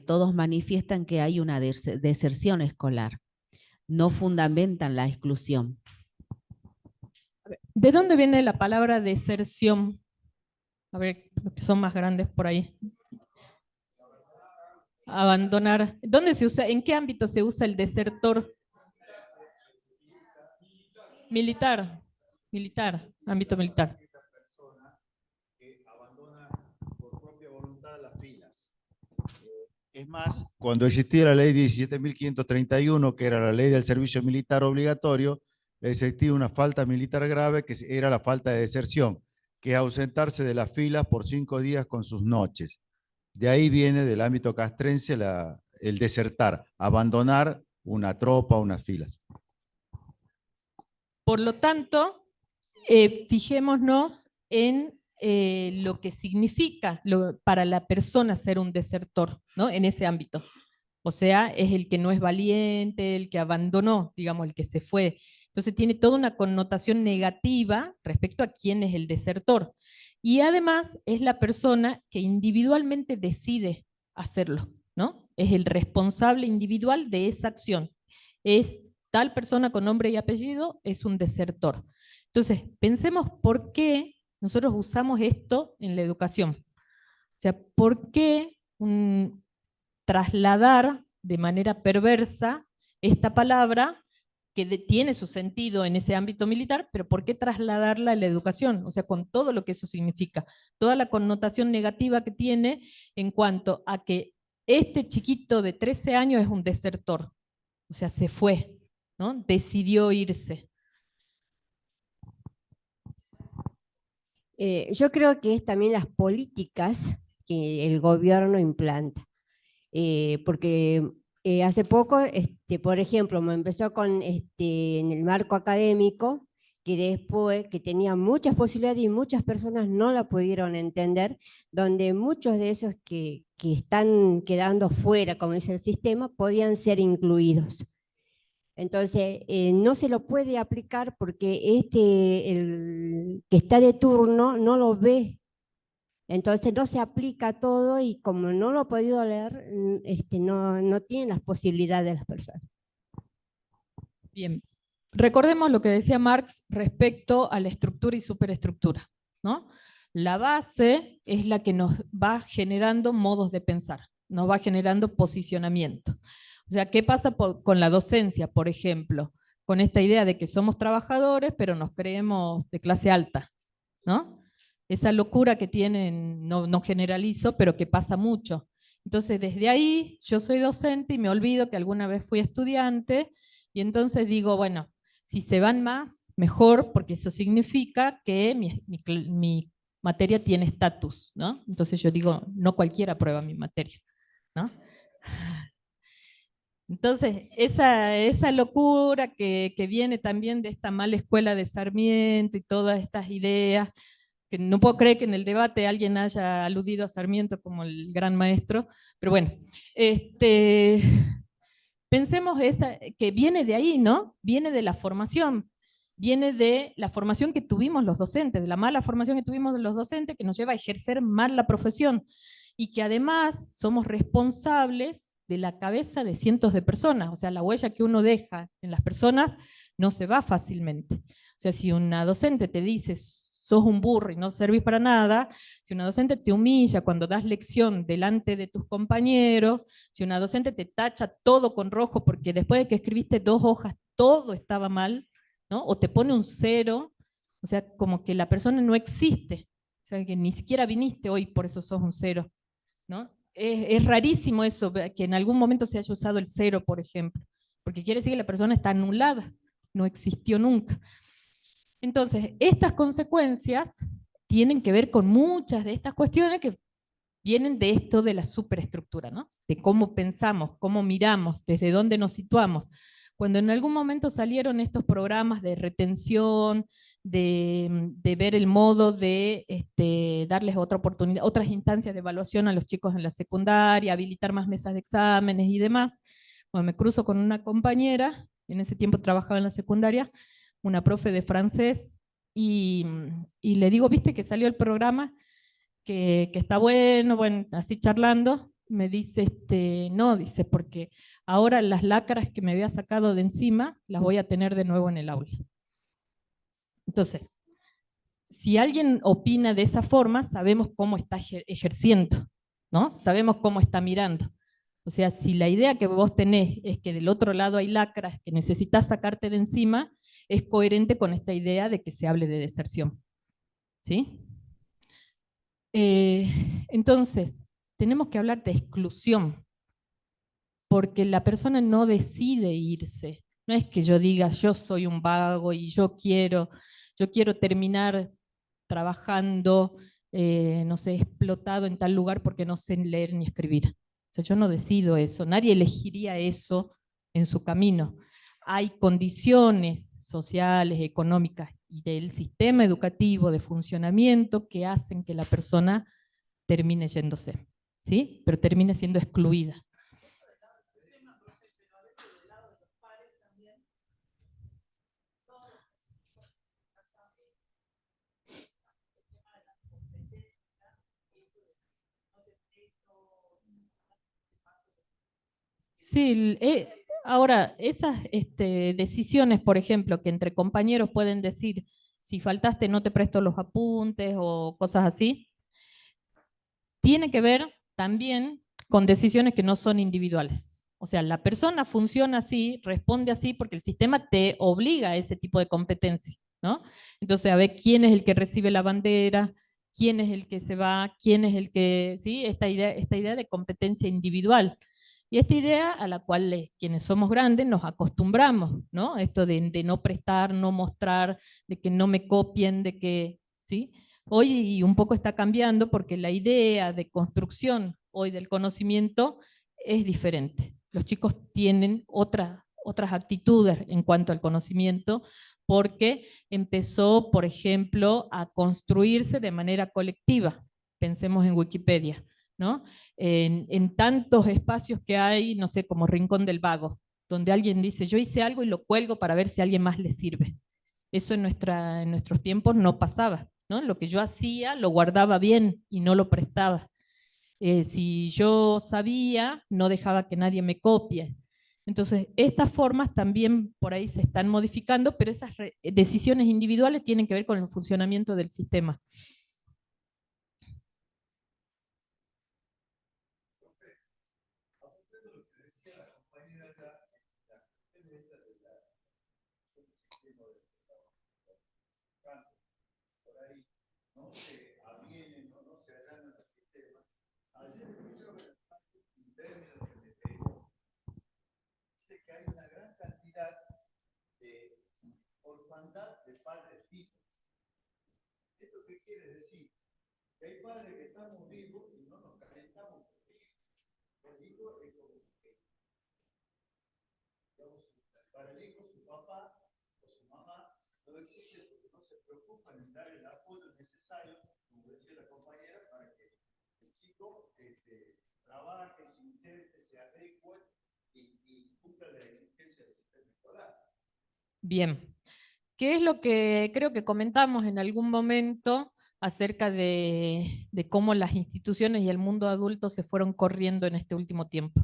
Todos manifiestan que hay una deserción escolar. No fundamentan la exclusión. ¿De dónde viene la palabra deserción? A ver, los que son más grandes por ahí. Abandonar. ¿Dónde se usa? ¿En qué ámbito se usa el desertor? Militar. Militar. Ámbito militar. Que abandona por propia voluntad las filas. Es más, cuando existía la ley 17.531, que era la ley del servicio militar obligatorio, existía una falta militar grave que era la falta de deserción, que es ausentarse de las filas por 5 días con sus noches. De ahí viene del ámbito castrense el desertar, abandonar una tropa, unas filas. Por lo tanto, fijémonos en lo que significa para la persona ser un desertor, ¿no? En ese ámbito. O sea, es el que no es valiente, el que abandonó, digamos, el que se fue. Entonces tiene toda una connotación negativa respecto a quién es el desertor. Y además es la persona que individualmente decide hacerlo, ¿no? Es el responsable individual de esa acción. Es tal persona con nombre y apellido, es un desertor. Entonces, pensemos por qué nosotros usamos esto en la educación. O sea, ¿por qué trasladar de manera perversa esta palabra que tiene su sentido en ese ámbito militar, pero ¿por qué trasladarla a la educación? O sea, con todo lo que eso significa, toda la connotación negativa que tiene en cuanto a que este chiquito de 13 años es un desertor, o sea, se fue, ¿no? Decidió irse. Yo creo que es también las políticas que el gobierno implanta. Porque hace poco, por ejemplo, me empezó con en el marco académico, que después que tenía muchas posibilidades y muchas personas no la pudieron entender, donde muchos de esos que están quedando fuera, como dice el sistema, podían ser incluidos. Entonces, no se lo puede aplicar porque el que está de turno no lo ve. Entonces no se aplica todo y como no lo he podido leer, no tienen las posibilidades de las personas. Bien. recordemos lo que decía Marx respecto a la estructura y superestructura, ¿no? La base es la que nos va generando modos de pensar, nos va generando posicionamiento. O sea, ¿qué pasa con la docencia, por ejemplo? Con esta idea de que somos trabajadores, pero nos creemos de clase alta, ¿no? Esa locura que tienen, no generalizo, pero que pasa mucho. Entonces, desde ahí, yo soy docente y me olvido que alguna vez fui estudiante, y entonces digo, bueno, si se van más, mejor, porque eso significa que mi materia tiene estatus, ¿no? Entonces yo digo, no cualquiera aprueba mi materia, ¿no? Entonces, esa locura que viene también de esta mala escuela de Sarmiento y todas estas ideas, que no puedo creer que en el debate alguien haya aludido a Sarmiento como el gran maestro, pero bueno, pensemos que viene de ahí, ¿no? Viene de la formación, viene de la formación que tuvimos los docentes, de la mala formación que tuvimos los docentes, que nos lleva a ejercer mal la profesión, y que además somos responsables de la cabeza de cientos de personas, o sea, la huella que uno deja en las personas no se va fácilmente. O sea, si una docente te dice, sos un burro y no servís para nada, si una docente te humilla cuando das lección delante de tus compañeros, si una docente te tacha todo con rojo porque después de que escribiste 2 hojas todo estaba mal, ¿no? O te pone un 0, o sea, como que la persona no existe, o sea, que ni siquiera viniste hoy, por eso sos un 0, ¿no? Es rarísimo eso, que en algún momento se haya usado el 0, por ejemplo, porque quiere decir que la persona está anulada, no existió nunca. Entonces, estas consecuencias tienen que ver con muchas de estas cuestiones que vienen de esto de la superestructura, ¿no? De cómo pensamos, cómo miramos, desde dónde nos situamos. Cuando en algún momento salieron estos programas de retención, de ver el modo de darles otra oportunidad, otras instancias de evaluación a los chicos en la secundaria, habilitar más mesas de exámenes y demás, bueno, me cruzo con una compañera, en ese tiempo trabajaba en la secundaria, una profe de francés, y le digo, ¿viste que salió el programa? Que está bueno, así charlando, me dice, no, dice, porque ahora las lacras que me había sacado de encima, las voy a tener de nuevo en el aula. Entonces, si alguien opina de esa forma, sabemos cómo está ejerciendo, ¿no? Sabemos cómo está mirando. O sea, si la idea que vos tenés es que del otro lado hay lacras que necesitas sacarte de encima, es coherente con esta idea de que se hable de deserción. ¿Sí? Entonces, tenemos que hablar de exclusión, porque la persona no decide irse. No es que yo diga, yo soy un vago y yo quiero terminar trabajando, no sé, explotado en tal lugar porque no sé leer ni escribir. O sea, yo no decido eso, nadie elegiría eso en su camino. Hay condiciones sociales, económicas y del sistema educativo de funcionamiento que hacen que la persona termine yéndose, ¿sí? Pero termine siendo excluida. Sí, ahora, esas decisiones, por ejemplo, que entre compañeros pueden decir, si faltaste no te presto los apuntes o cosas así, tiene que ver también con decisiones que no son individuales. O sea, la persona funciona así, responde así, porque el sistema te obliga a ese tipo de competencia, ¿no? Entonces, a ver quién es el que recibe la bandera, quién es el que se va, quién es el que, ¿sí? Esta idea de competencia individual. Y esta idea a la cual quienes somos grandes nos acostumbramos, ¿no? Esto de no prestar, no mostrar, de que no me copien, de que, ¿sí? Hoy un poco está cambiando porque la idea de construcción hoy del conocimiento es diferente. Los chicos tienen otras actitudes en cuanto al conocimiento porque empezó, por ejemplo, a construirse de manera colectiva. Pensemos en Wikipedia, ¿no? En tantos espacios que hay, no sé, como Rincón del Vago, donde alguien dice, yo hice algo y lo cuelgo para ver si a alguien más le sirve. Eso en nuestros tiempos no pasaba, ¿no? Lo que yo hacía lo guardaba bien y no lo prestaba. Si yo sabía, no dejaba que nadie me copie. Entonces, estas formas también por ahí se están modificando, pero esas decisiones individuales tienen que ver con el funcionamiento del sistema. No se avienen, no se allanan al sistema. Ayer escuché un término que me pegó. Dice que hay una gran cantidad de orfandad de padres vivos. ¿Esto qué quiere decir? Que hay padres que estamos vivos y no nos calentamos por hijos. El hijo es como que, digamos, para el hijo su papá o su mamá no existe porque no se preocupan en dar el apoyo necesario, como decía la compañera, para que el chico trabaje, se inserte, se adecue y cumpla la exigencia del sistema escolar. Bien, ¿qué es lo que creo que comentamos en algún momento acerca de cómo las instituciones y el mundo adulto se fueron corriendo en este último tiempo?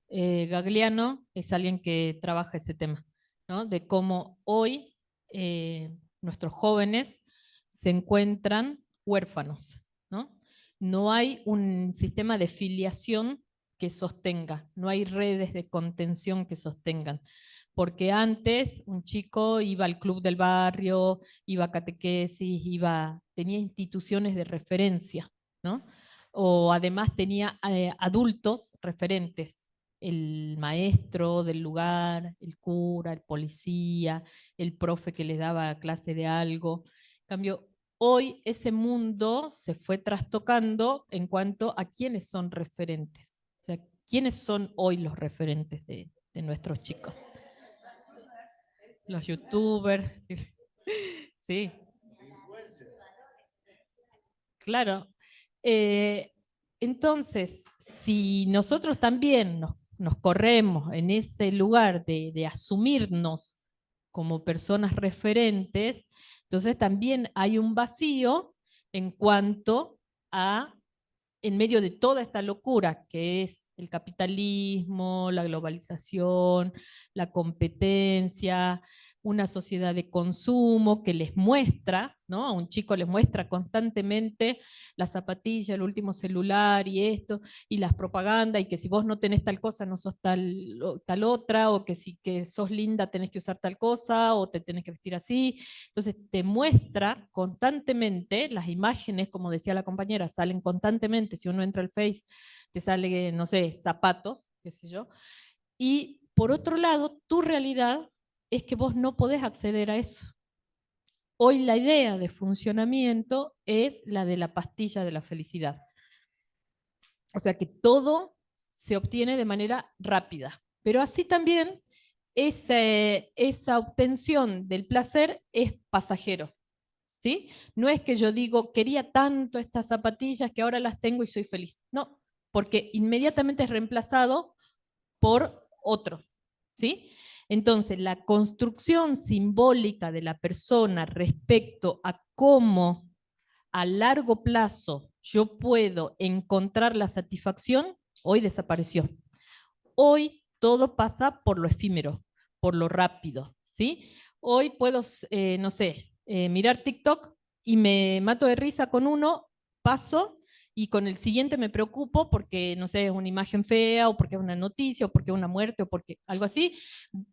Gagliano es alguien que trabaja ese tema, ¿no? De cómo hoy nuestros jóvenes se encuentran huérfanos, ¿no? No hay un sistema de filiación que sostenga, no hay redes de contención que sostengan. Porque antes un chico iba al club del barrio, iba a catequesis, tenía instituciones de referencia, ¿no? O además tenía adultos referentes, el maestro del lugar, el cura, el policía, el profe que les daba clase de algo. En cambio, hoy ese mundo se fue trastocando en cuanto a quiénes son referentes. O sea, quiénes son hoy los referentes de nuestros chicos. Los youtubers, sí. Sí. Claro. Entonces, si nosotros también nos corremos en ese lugar de asumirnos como personas referentes, entonces también hay un vacío en cuanto a, en medio de toda esta locura que es el capitalismo, la globalización, la competencia, una sociedad de consumo que les muestra, ¿no? A un chico les muestra constantemente la zapatilla, el último celular y esto, y las propagandas, y que si vos no tenés tal cosa no sos tal otra, o que si que sos linda tenés que usar tal cosa, o te tenés que vestir así. Entonces te muestra constantemente las imágenes, como decía la compañera, salen constantemente, si uno entra al Face, te sale, no sé, zapatos, qué sé yo, y por otro lado, tu realidad es que vos no podés acceder a eso. Hoy la idea de funcionamiento es la de la pastilla de la felicidad. O sea que todo se obtiene de manera rápida, pero así también esa obtención del placer es pasajero. ¿Sí? No es que yo digo, quería tanto estas zapatillas que ahora las tengo y soy feliz. No, porque inmediatamente es reemplazado por otro. ¿Sí? Entonces, la construcción simbólica de la persona respecto a cómo a largo plazo yo puedo encontrar la satisfacción, hoy desapareció. Hoy todo pasa por lo efímero, por lo rápido. ¿Sí? Hoy puedo, no sé, mirar TikTok y me mato de risa con uno, paso, y con el siguiente me preocupo porque, no sé, es una imagen fea, o porque es una noticia, o porque es una muerte, o porque algo así.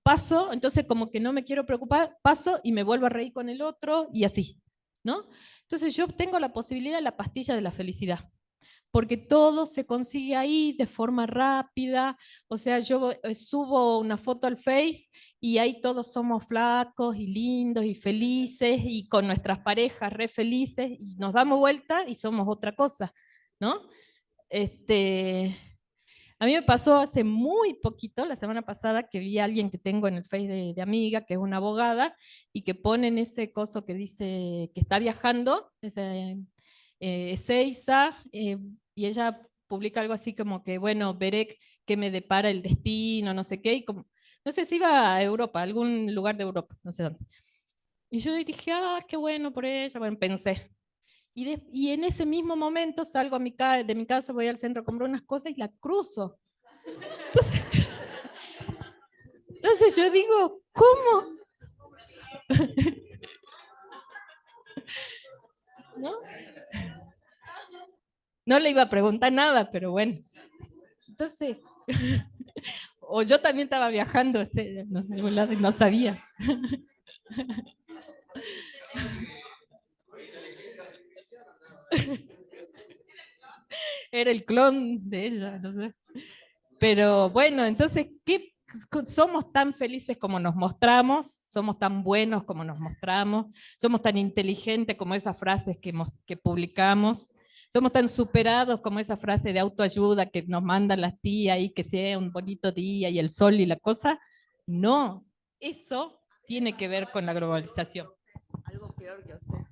Paso, entonces como que no me quiero preocupar, paso y me vuelvo a reír con el otro, y así, ¿no? Entonces yo tengo la posibilidad de la pastilla de la felicidad, porque todo se consigue ahí de forma rápida. O sea, yo subo una foto al Face y ahí todos somos flacos y lindos y felices y con nuestras parejas re felices, y nos damos vuelta y somos otra cosa, ¿no? A mí me pasó hace muy poquito, la semana pasada, que vi a alguien que tengo en el Face de amiga, que es una abogada, y que pone en ese coso que dice que está viajando, Ezeiza, y ella publica algo así como que, bueno, veré qué me depara el destino, no sé qué, y como, no sé si iba a Europa, a algún lugar de Europa, no sé dónde. Y yo dije, ah, qué bueno por ella, bueno, pensé. Y en ese mismo momento salgo de mi casa, voy al centro, compro unas cosas y la cruzo. Entonces, Entonces yo digo, ¿cómo? ¿No? No le iba a preguntar nada, pero bueno. Entonces, o yo también estaba viajando, no sé, a algún lado y no sabía. Era el clon de ella, no sé. Pero bueno, entonces, ¿qué? Somos tan felices como nos mostramos, somos tan buenos como nos mostramos, somos tan inteligentes como esas frases que publicamos, somos tan superados como esa frase de autoayuda que nos mandan las tías y que sea un bonito día y el sol y la cosa. No, eso tiene que ver con la globalización. Algo peor que usted.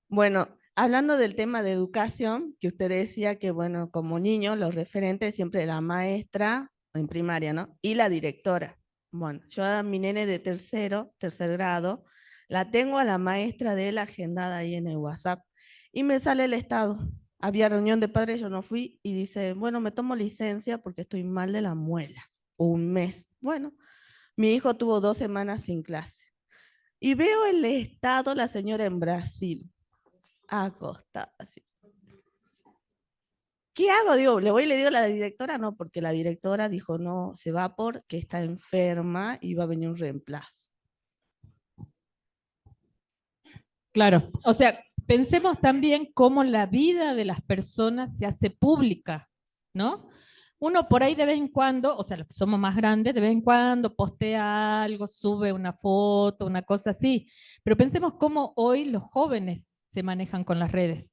Bueno, hablando del tema de educación, que usted decía que, bueno, como niño, los referentes siempre la maestra en primaria, ¿no? Y la directora. Bueno, yo a mi nene de tercer grado, la tengo a la maestra de él agendada ahí en el WhatsApp y me sale el estado. Había reunión de padres, yo no fui y dice, bueno, me tomo licencia porque estoy mal de la muela. Un mes. Bueno, mi hijo tuvo 2 semanas sin clase. Y veo el estado, la señora en Brasil, acostada así. ¿Qué hago? Digo, le voy y le digo a la directora, no, porque la directora dijo, no, se va porque está enferma y va a venir un reemplazo. Claro, o sea, pensemos también cómo la vida de las personas se hace pública, ¿no? Uno por ahí de vez en cuando, o sea, los que somos más grandes, de vez en cuando postea algo, sube una foto, una cosa así, pero pensemos cómo hoy los jóvenes se manejan con las redes.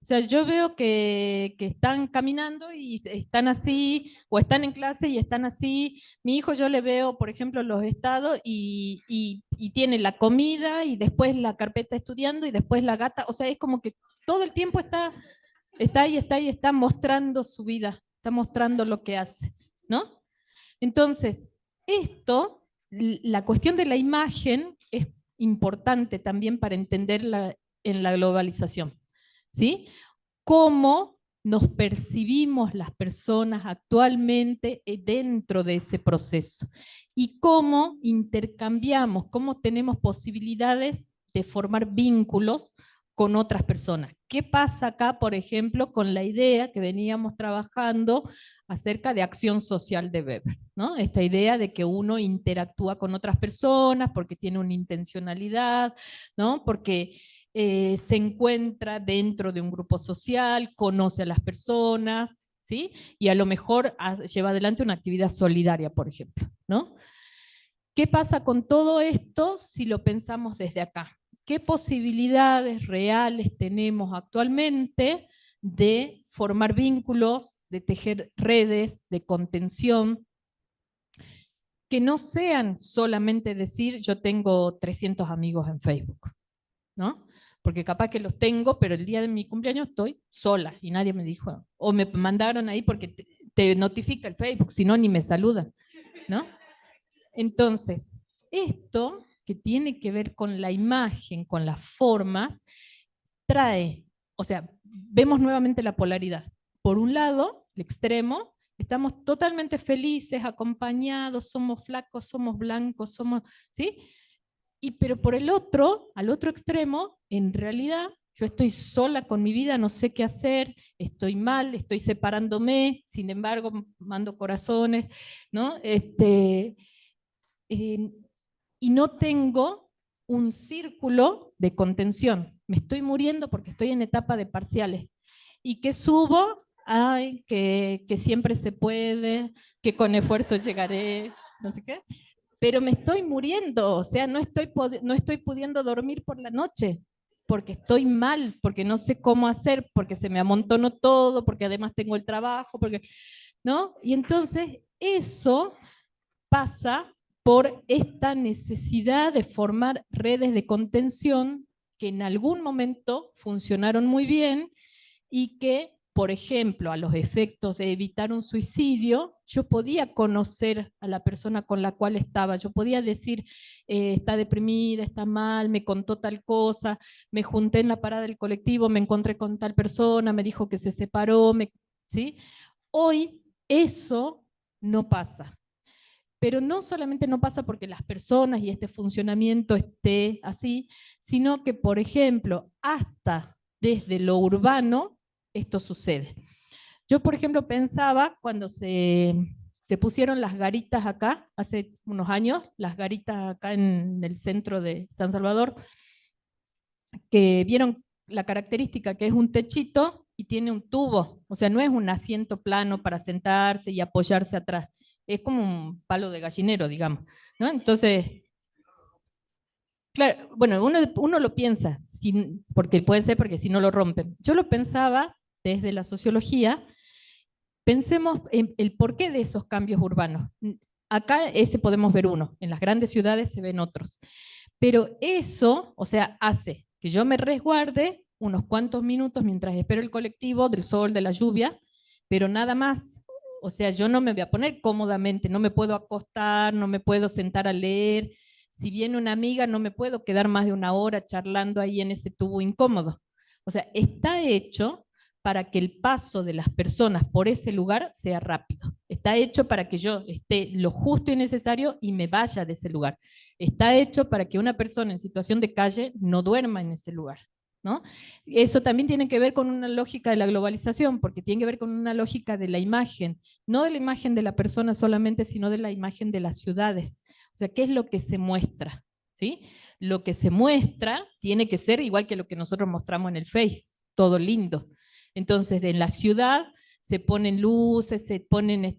O sea, yo veo que están caminando y están así, o están en clase y están así. Mi hijo yo le veo, por ejemplo, los estados y tiene la comida y después la carpeta estudiando y después la gata. O sea, es como que todo el tiempo está ahí, está mostrando su vida, está mostrando lo que hace, ¿no? Entonces, la cuestión de la imagen es importante también para entenderla en la globalización, ¿sí? Cómo nos percibimos las personas actualmente dentro de ese proceso y cómo intercambiamos, cómo tenemos posibilidades de formar vínculos con otras personas. ¿Qué pasa acá, por ejemplo, con la idea que veníamos trabajando acerca de acción social de Weber, ¿no? Esta idea de que uno interactúa con otras personas porque tiene una intencionalidad, ¿no? Porque se encuentra dentro de un grupo social, conoce a las personas, ¿sí? Y a lo mejor lleva adelante una actividad solidaria, por ejemplo, ¿no? ¿Qué pasa con todo esto si lo pensamos desde acá? ¿Qué posibilidades reales tenemos actualmente de formar vínculos, de tejer redes de contención, que no sean solamente decir yo tengo 300 amigos en Facebook, ¿no? Porque capaz que los tengo, pero el día de mi cumpleaños estoy sola y nadie me dijo, o me mandaron ahí porque te notifica el Facebook, si no ni me saludan, ¿no? Entonces, esto que tiene que ver con la imagen, con las formas, trae, o sea, vemos nuevamente la polaridad. Por un lado, el extremo, estamos totalmente felices, acompañados, somos flacos, somos blancos, somos, ¿sí? Pero por el otro, al otro extremo, en realidad yo estoy sola con mi vida, no sé qué hacer, estoy mal, estoy separándome, sin embargo mando corazones, ¿no? Y no tengo un círculo de contención. Me estoy muriendo porque estoy en etapa de parciales. Y que subo, ay, que siempre se puede, que con esfuerzo llegaré, no sé qué. Pero me estoy muriendo, o sea, no estoy pudiendo dormir por la noche, porque estoy mal, porque no sé cómo hacer, porque se me amontonó todo, porque además tengo el trabajo, porque, ¿no? Y entonces eso pasa por esta necesidad de formar redes de contención que en algún momento funcionaron muy bien y que, por ejemplo, a los efectos de evitar un suicidio, yo podía conocer a la persona con la cual estaba, yo podía decir, está deprimida, está mal, me contó tal cosa, me junté en la parada del colectivo, me encontré con tal persona, me dijo que se separó, ¿sí? Hoy eso no pasa. Pero no solamente no pasa porque las personas y este funcionamiento esté así, sino que, por ejemplo, hasta desde lo urbano esto sucede. Yo, por ejemplo, pensaba cuando se pusieron las garitas acá, hace unos años, las garitas acá en el centro de San Salvador, que vieron la característica que es un techito y tiene un tubo, o sea, no es un asiento plano para sentarse y apoyarse atrás, es como un palo de gallinero, digamos, ¿no? Entonces, claro, bueno, uno lo piensa, porque puede ser porque si no lo rompen. Yo lo pensaba desde la sociología. Pensemos en el porqué de esos cambios urbanos. Acá ese podemos ver uno, en las grandes ciudades se ven otros. Pero eso, o sea, hace que yo me resguarde unos cuantos minutos mientras espero el colectivo del sol, de la lluvia, pero nada más. O sea, yo no me voy a poner cómodamente, no me puedo acostar, no me puedo sentar a leer. Si viene una amiga, no me puedo quedar más de una hora charlando ahí en ese tubo incómodo. O sea, está hecho para que el paso de las personas por ese lugar sea rápido. Está hecho para que yo esté lo justo y necesario y me vaya de ese lugar. Está hecho para que una persona en situación de calle no duerma en ese lugar, ¿no? Eso también tiene que ver con una lógica de la globalización, porque tiene que ver con una lógica de la imagen, no de la imagen de la persona solamente, sino de la imagen de las ciudades. O sea, ¿qué es lo que se muestra? ¿Sí? Lo que se muestra tiene que ser igual que lo que nosotros mostramos en el Face, todo lindo. Entonces, en la ciudad se ponen luces, se ponen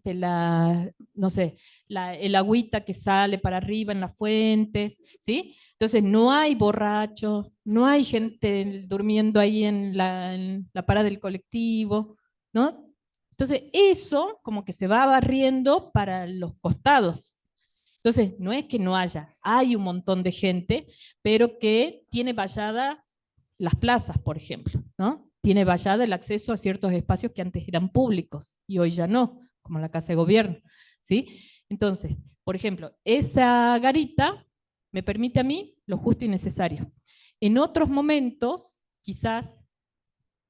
no sé, el agüita que sale para arriba en las fuentes, ¿sí? Entonces, no hay borrachos, no hay gente durmiendo ahí en la parada del colectivo, ¿no? Entonces, eso como que se va barriendo para los costados. Entonces, no es que no haya, hay un montón de gente, pero que tiene vallada las plazas, por ejemplo, ¿no? Tiene vallada el acceso a ciertos espacios que antes eran públicos y hoy ya no, como la Casa de Gobierno, ¿sí? Entonces, por ejemplo, esa garita me permite a mí lo justo y necesario. En otros momentos, quizás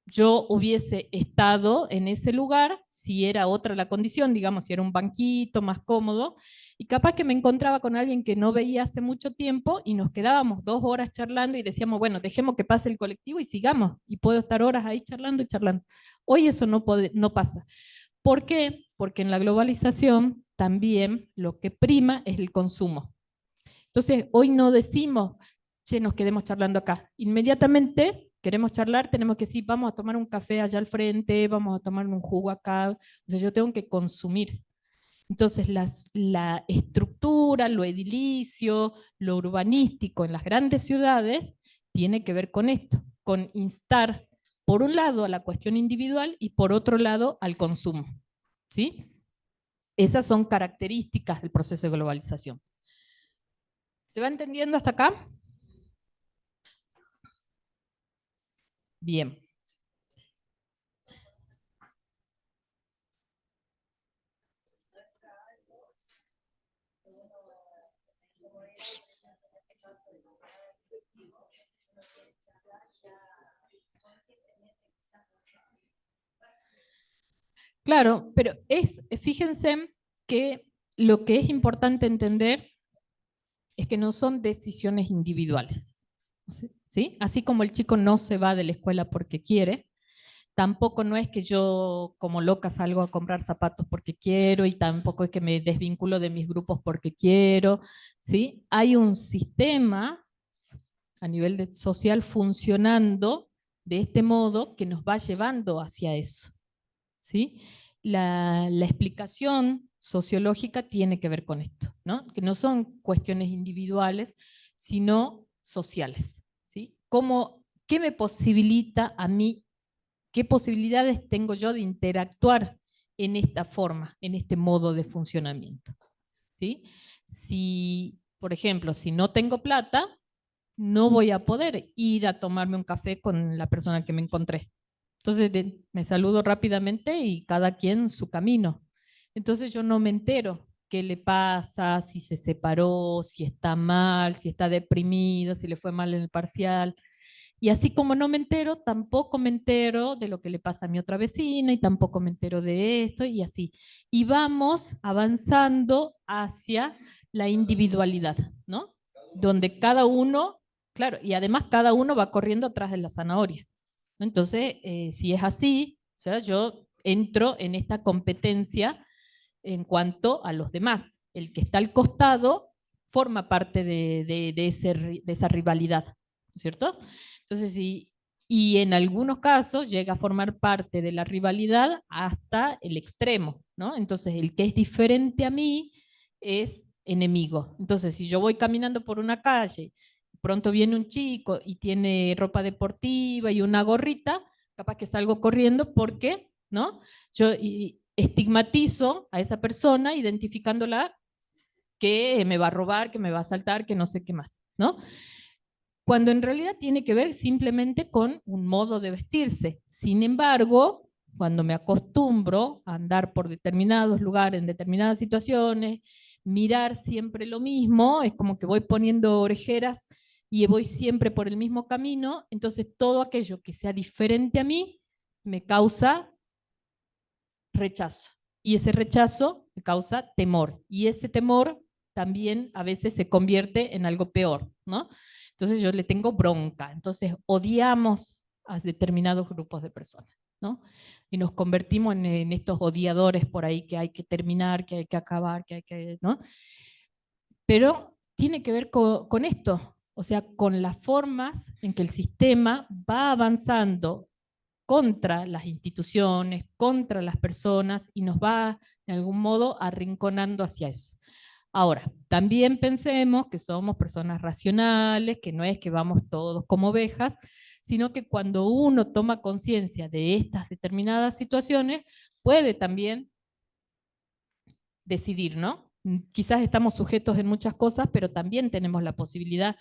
yo hubiese estado en ese lugar si era otra la condición, digamos, si era un banquito más cómodo, y capaz que me encontraba con alguien que no veía hace mucho tiempo y nos quedábamos 2 horas charlando y decíamos, bueno, dejemos que pase el colectivo y sigamos, y puedo estar horas ahí charlando y charlando. Hoy eso no pasa. ¿Por qué? Porque en la globalización también lo que prima es el consumo. Entonces, hoy no decimos, che, nos quedemos charlando acá. Inmediatamente queremos charlar, tenemos que decir, vamos a tomar un café allá al frente, vamos a tomar un jugo acá. O sea, yo tengo que consumir. Entonces, la estructura, lo edilicio, lo urbanístico en las grandes ciudades tiene que ver con esto, con instar, por un lado, a la cuestión individual y por otro lado, al consumo. ¿Sí? Esas son características del proceso de globalización. ¿Se va entendiendo hasta acá? Bien. Claro, pero fíjense que lo que es importante entender es que no son decisiones individuales. ¿Sí? Así como el chico no se va de la escuela porque quiere, tampoco no es que yo como loca salgo a comprar zapatos porque quiero y tampoco es que me desvinculo de mis grupos porque quiero. ¿Sí? Hay un sistema a nivel social funcionando de este modo que nos va llevando hacia eso. ¿Sí? La explicación sociológica tiene que ver con esto, ¿no? Que no son cuestiones individuales, sino sociales. ¿Sí? ¿Qué me posibilita a mí, qué posibilidades tengo yo de interactuar en esta forma, en este modo de funcionamiento? ¿Sí? Si, por ejemplo, si no tengo plata, no voy a poder ir a tomarme un café con la persona que me encontré. Entonces me saludo rápidamente y cada quien su camino. Entonces yo no me entero qué le pasa, si se separó, si está mal, si está deprimido, si le fue mal en el parcial. Y así como no me entero, tampoco me entero de lo que le pasa a mi otra vecina y tampoco me entero de esto y así. Y vamos avanzando hacia la individualidad, ¿no? Donde cada uno, claro, y además cada uno va corriendo atrás de la zanahoria. ¿No? Entonces, si es así, o sea, yo entro en esta competencia en cuanto a los demás. El que está al costado forma parte de esa rivalidad, ¿no es cierto? Entonces, y en algunos casos llega a formar parte de la rivalidad hasta el extremo, ¿no? Entonces, el que es diferente a mí es enemigo. Entonces, si yo voy caminando por una calle, pronto viene un chico y tiene ropa deportiva y una gorrita, capaz que salgo corriendo porque, ¿no? Yo estigmatizo a esa persona identificándola que me va a robar, que me va a asaltar, que no sé qué más, ¿no? Cuando en realidad tiene que ver simplemente con un modo de vestirse. Sin embargo, cuando me acostumbro a andar por determinados lugares, en determinadas situaciones, mirar siempre lo mismo, es como que voy poniendo orejeras y voy siempre por el mismo camino, entonces todo aquello que sea diferente a mí me causa rechazo. Y ese rechazo me causa temor. Y ese temor también a veces se convierte en algo peor, ¿no? Entonces yo le tengo bronca. Entonces odiamos a determinados grupos de personas, ¿no? Y nos convertimos en estos odiadores por ahí que hay que terminar, que hay que acabar, que hay que, ¿no? Pero tiene que ver con esto, o sea, con las formas en que el sistema va avanzando contra las instituciones, contra las personas y nos va de algún modo arrinconando hacia eso. Ahora, también pensemos que somos personas racionales, que no es que vamos todos como ovejas, sino que cuando uno toma conciencia de estas determinadas situaciones, puede también decidir, ¿no? Quizás estamos sujetos en muchas cosas, pero también tenemos la posibilidad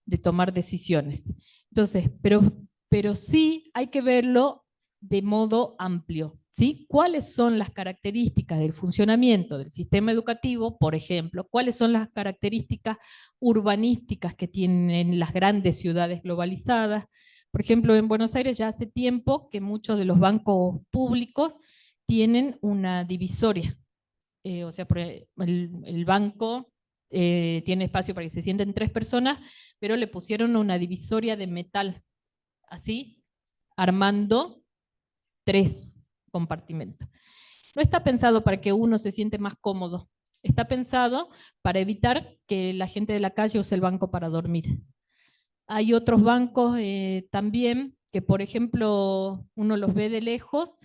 de tomar decisiones. Entonces, pero sí hay que verlo de modo amplio, ¿sí? ¿Cuáles son las características del funcionamiento del sistema educativo, por ejemplo? ¿Cuáles son las características urbanísticas que tienen las grandes ciudades globalizadas? Por ejemplo, en Buenos Aires ya hace tiempo que muchos de los bancos públicos tienen una divisoria. O sea, el banco tiene espacio para que se sienten 3 personas, pero le pusieron una divisoria de metal, así, armando 3 compartimentos. No está pensado para que uno se siente más cómodo, está pensado para evitar que la gente de la calle use el banco para dormir. Hay otros bancos también que, por ejemplo, uno los ve de lejos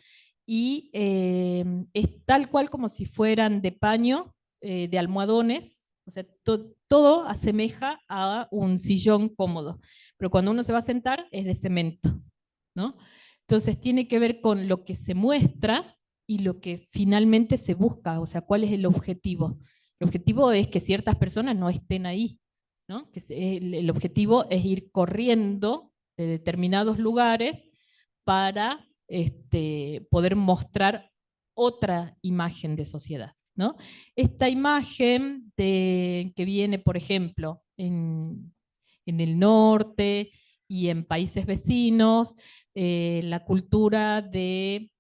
y es tal cual como si fueran de paño, de almohadones, o sea, todo asemeja a un sillón cómodo, pero cuando uno se va a sentar es de cemento, ¿no? Entonces tiene que ver con lo que se muestra y lo que finalmente se busca, o sea, cuál es el objetivo. El objetivo es que ciertas personas no estén ahí, ¿no? Que el objetivo es ir corriendo de determinados lugares para poder mostrar otra imagen de sociedad, ¿no? Esta imagen que viene, por ejemplo, en el norte y en países vecinos, la cultura de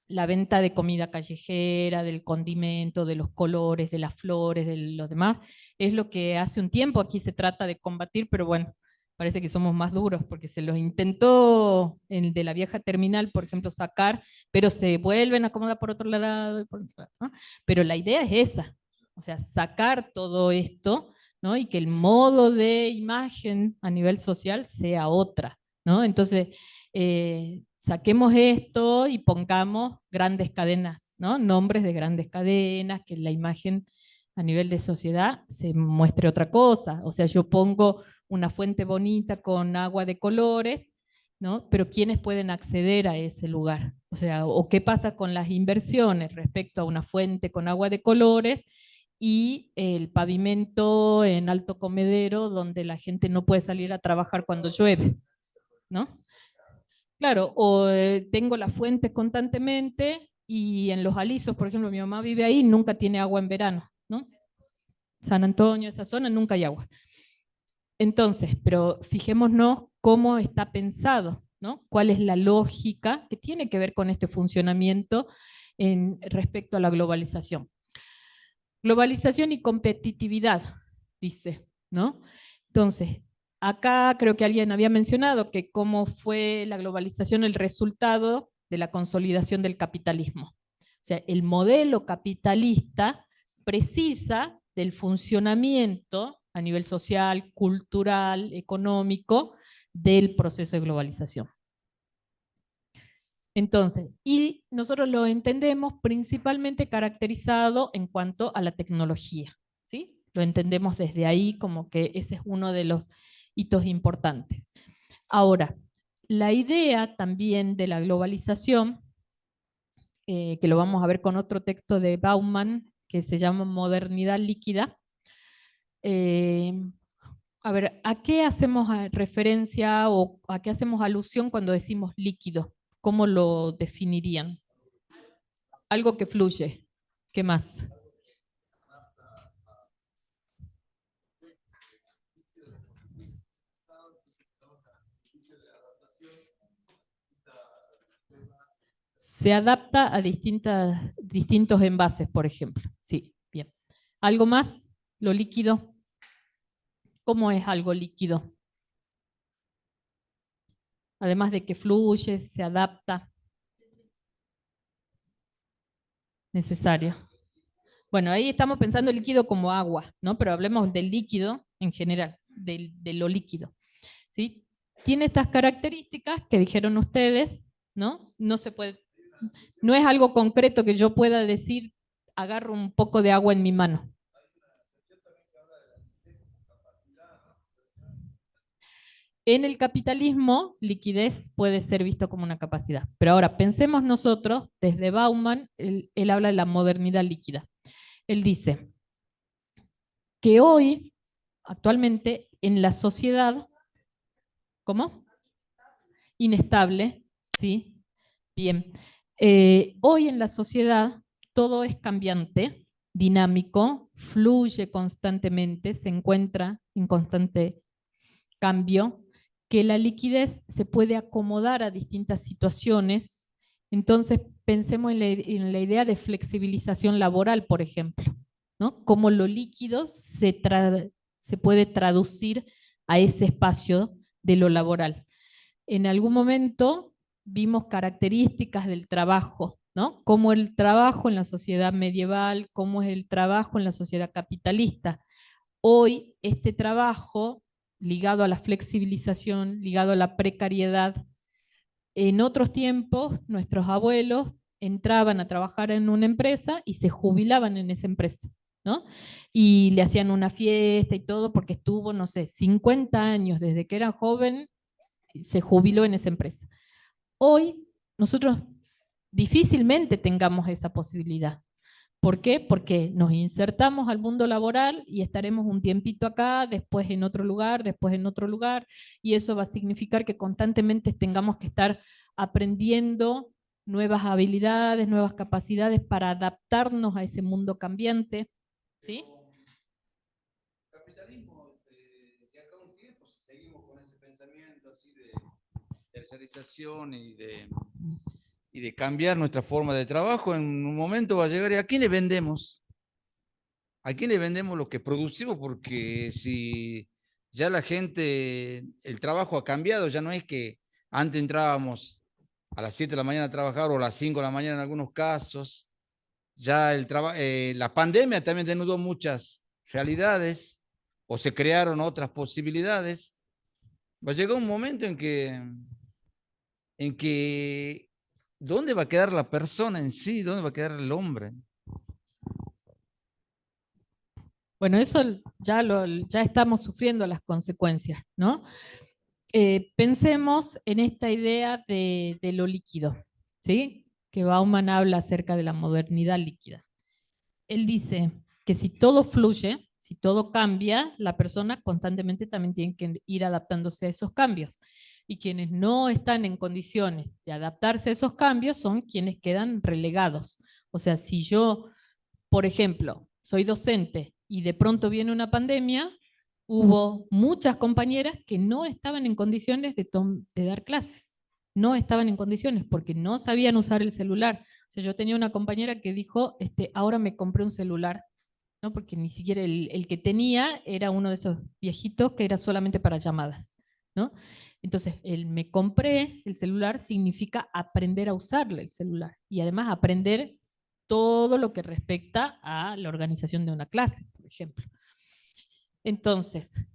la venta de comida callejera, del condimento, de los colores, de las flores, de los demás, es lo que hace un tiempo aquí se trata de combatir, pero bueno, parece que somos más duros, porque se los intentó de la vieja terminal, por ejemplo, sacar, pero se vuelven a acomodar por otro lado, ¿no? Pero la idea es esa, o sea, sacar todo esto, ¿no? Y que el modo de imagen a nivel social sea otra, ¿no? Entonces, saquemos esto y pongamos grandes cadenas, ¿no? Nombres de grandes cadenas, que la imagen a nivel de sociedad se muestre otra cosa. O sea, yo pongo una fuente bonita con agua de colores, ¿no? Pero ¿quiénes pueden acceder a ese lugar? O sea, ¿o qué pasa con las inversiones respecto a una fuente con agua de colores y el pavimento en Alto Comedero donde la gente no puede salir a trabajar cuando llueve, ¿no? Claro, o tengo la fuente constantemente y en los alisos, por ejemplo, mi mamá vive ahí, nunca tiene agua en verano, ¿no? San Antonio, esa zona, nunca hay agua. Entonces, pero fijémonos cómo está pensado, ¿no? ¿Cuál es la lógica que tiene que ver con este funcionamiento respecto a la globalización? Globalización y competitividad, dice, ¿no? Entonces, acá creo que alguien había mencionado que cómo fue la globalización el resultado de la consolidación del capitalismo. O sea, el modelo capitalista precisa del funcionamiento a nivel social, cultural, económico, del proceso de globalización. Entonces, y nosotros lo entendemos principalmente caracterizado en cuanto a la tecnología, ¿sí? Lo entendemos desde ahí como que ese es uno de los hitos importantes. Ahora, la idea también de la globalización, que lo vamos a ver con otro texto de Bauman, que se llama Modernidad líquida. A ver, ¿a qué hacemos referencia o a qué hacemos alusión cuando decimos líquido? ¿Cómo lo definirían? Algo que fluye. ¿Qué más? Se adapta a distintos envases, por ejemplo. Sí, bien. ¿Algo más? ¿Lo líquido? ¿Cómo es algo líquido? Además de que fluye, se adapta. Necesario. Bueno, ahí estamos pensando el líquido como agua, ¿no? Pero hablemos del líquido en general, de lo líquido, ¿sí? Tiene estas características que dijeron ustedes, ¿no? No se puede, no es algo concreto que yo pueda decir, agarro un poco de agua en mi mano. En el capitalismo, liquidez puede ser visto como una capacidad. Pero ahora, pensemos nosotros, desde Bauman, él habla de la modernidad líquida. Él dice que hoy, actualmente, en la sociedad, ¿cómo? Inestable, ¿sí? Bien. Hoy en la sociedad todo es cambiante, dinámico, fluye constantemente, se encuentra en constante cambio, que la liquidez se puede acomodar a distintas situaciones. Entonces, pensemos en la idea de flexibilización laboral, por ejemplo, ¿no? Cómo lo líquido se puede traducir a ese espacio de lo laboral. En algún momento vimos características del trabajo, ¿no? Cómo el trabajo en la sociedad medieval, cómo es el trabajo en la sociedad capitalista. Hoy este trabajo ligado a la flexibilización, ligado a la precariedad. En otros tiempos, nuestros abuelos entraban a trabajar en una empresa y se jubilaban en esa empresa, ¿no? Y le hacían una fiesta y todo porque estuvo, no sé, 50 años desde que era joven, se jubiló en esa empresa. Hoy nosotros difícilmente tengamos esa posibilidad. ¿Por qué? Porque nos insertamos al mundo laboral y estaremos un tiempito acá, después en otro lugar, después en otro lugar, y eso va a significar que constantemente tengamos que estar aprendiendo nuevas habilidades, nuevas capacidades para adaptarnos a ese mundo cambiante, ¿sí? El capitalismo, de acá a un tiempo, si seguimos con ese pensamiento así de tercerización y de cambiar nuestra forma de trabajo, en un momento va a llegar y ¿a quién le vendemos? ¿A quién le vendemos lo que producimos? Porque si ya la gente, el trabajo ha cambiado, ya no es que antes entrábamos a las 7 de la mañana a trabajar o a las 5 de la mañana en algunos casos. Ya la pandemia también denudó muchas realidades o se crearon otras posibilidades. Va a llegar un momento en que ¿dónde va a quedar la persona en sí? ¿Dónde va a quedar el hombre? Bueno, eso ya estamos sufriendo las consecuencias, ¿no? Pensemos en esta idea de lo líquido, ¿sí? Que Bauman habla acerca de la modernidad líquida. Él dice que si todo fluye, si todo cambia, la persona constantemente también tiene que ir adaptándose a esos cambios. Y quienes no están en condiciones de adaptarse a esos cambios son quienes quedan relegados. O sea, si yo, por ejemplo, soy docente y de pronto viene una pandemia, hubo muchas compañeras que no estaban en condiciones de dar clases. No estaban en condiciones porque no sabían usar el celular. O sea, yo tenía una compañera que dijo, ahora me compré un celular, ¿no? Porque ni siquiera el que tenía era uno de esos viejitos que era solamente para llamadas, ¿no? Entonces, el me compré el celular significa aprender a usarle el celular y además aprender todo lo que respecta a la organización de una clase, por ejemplo. Entonces,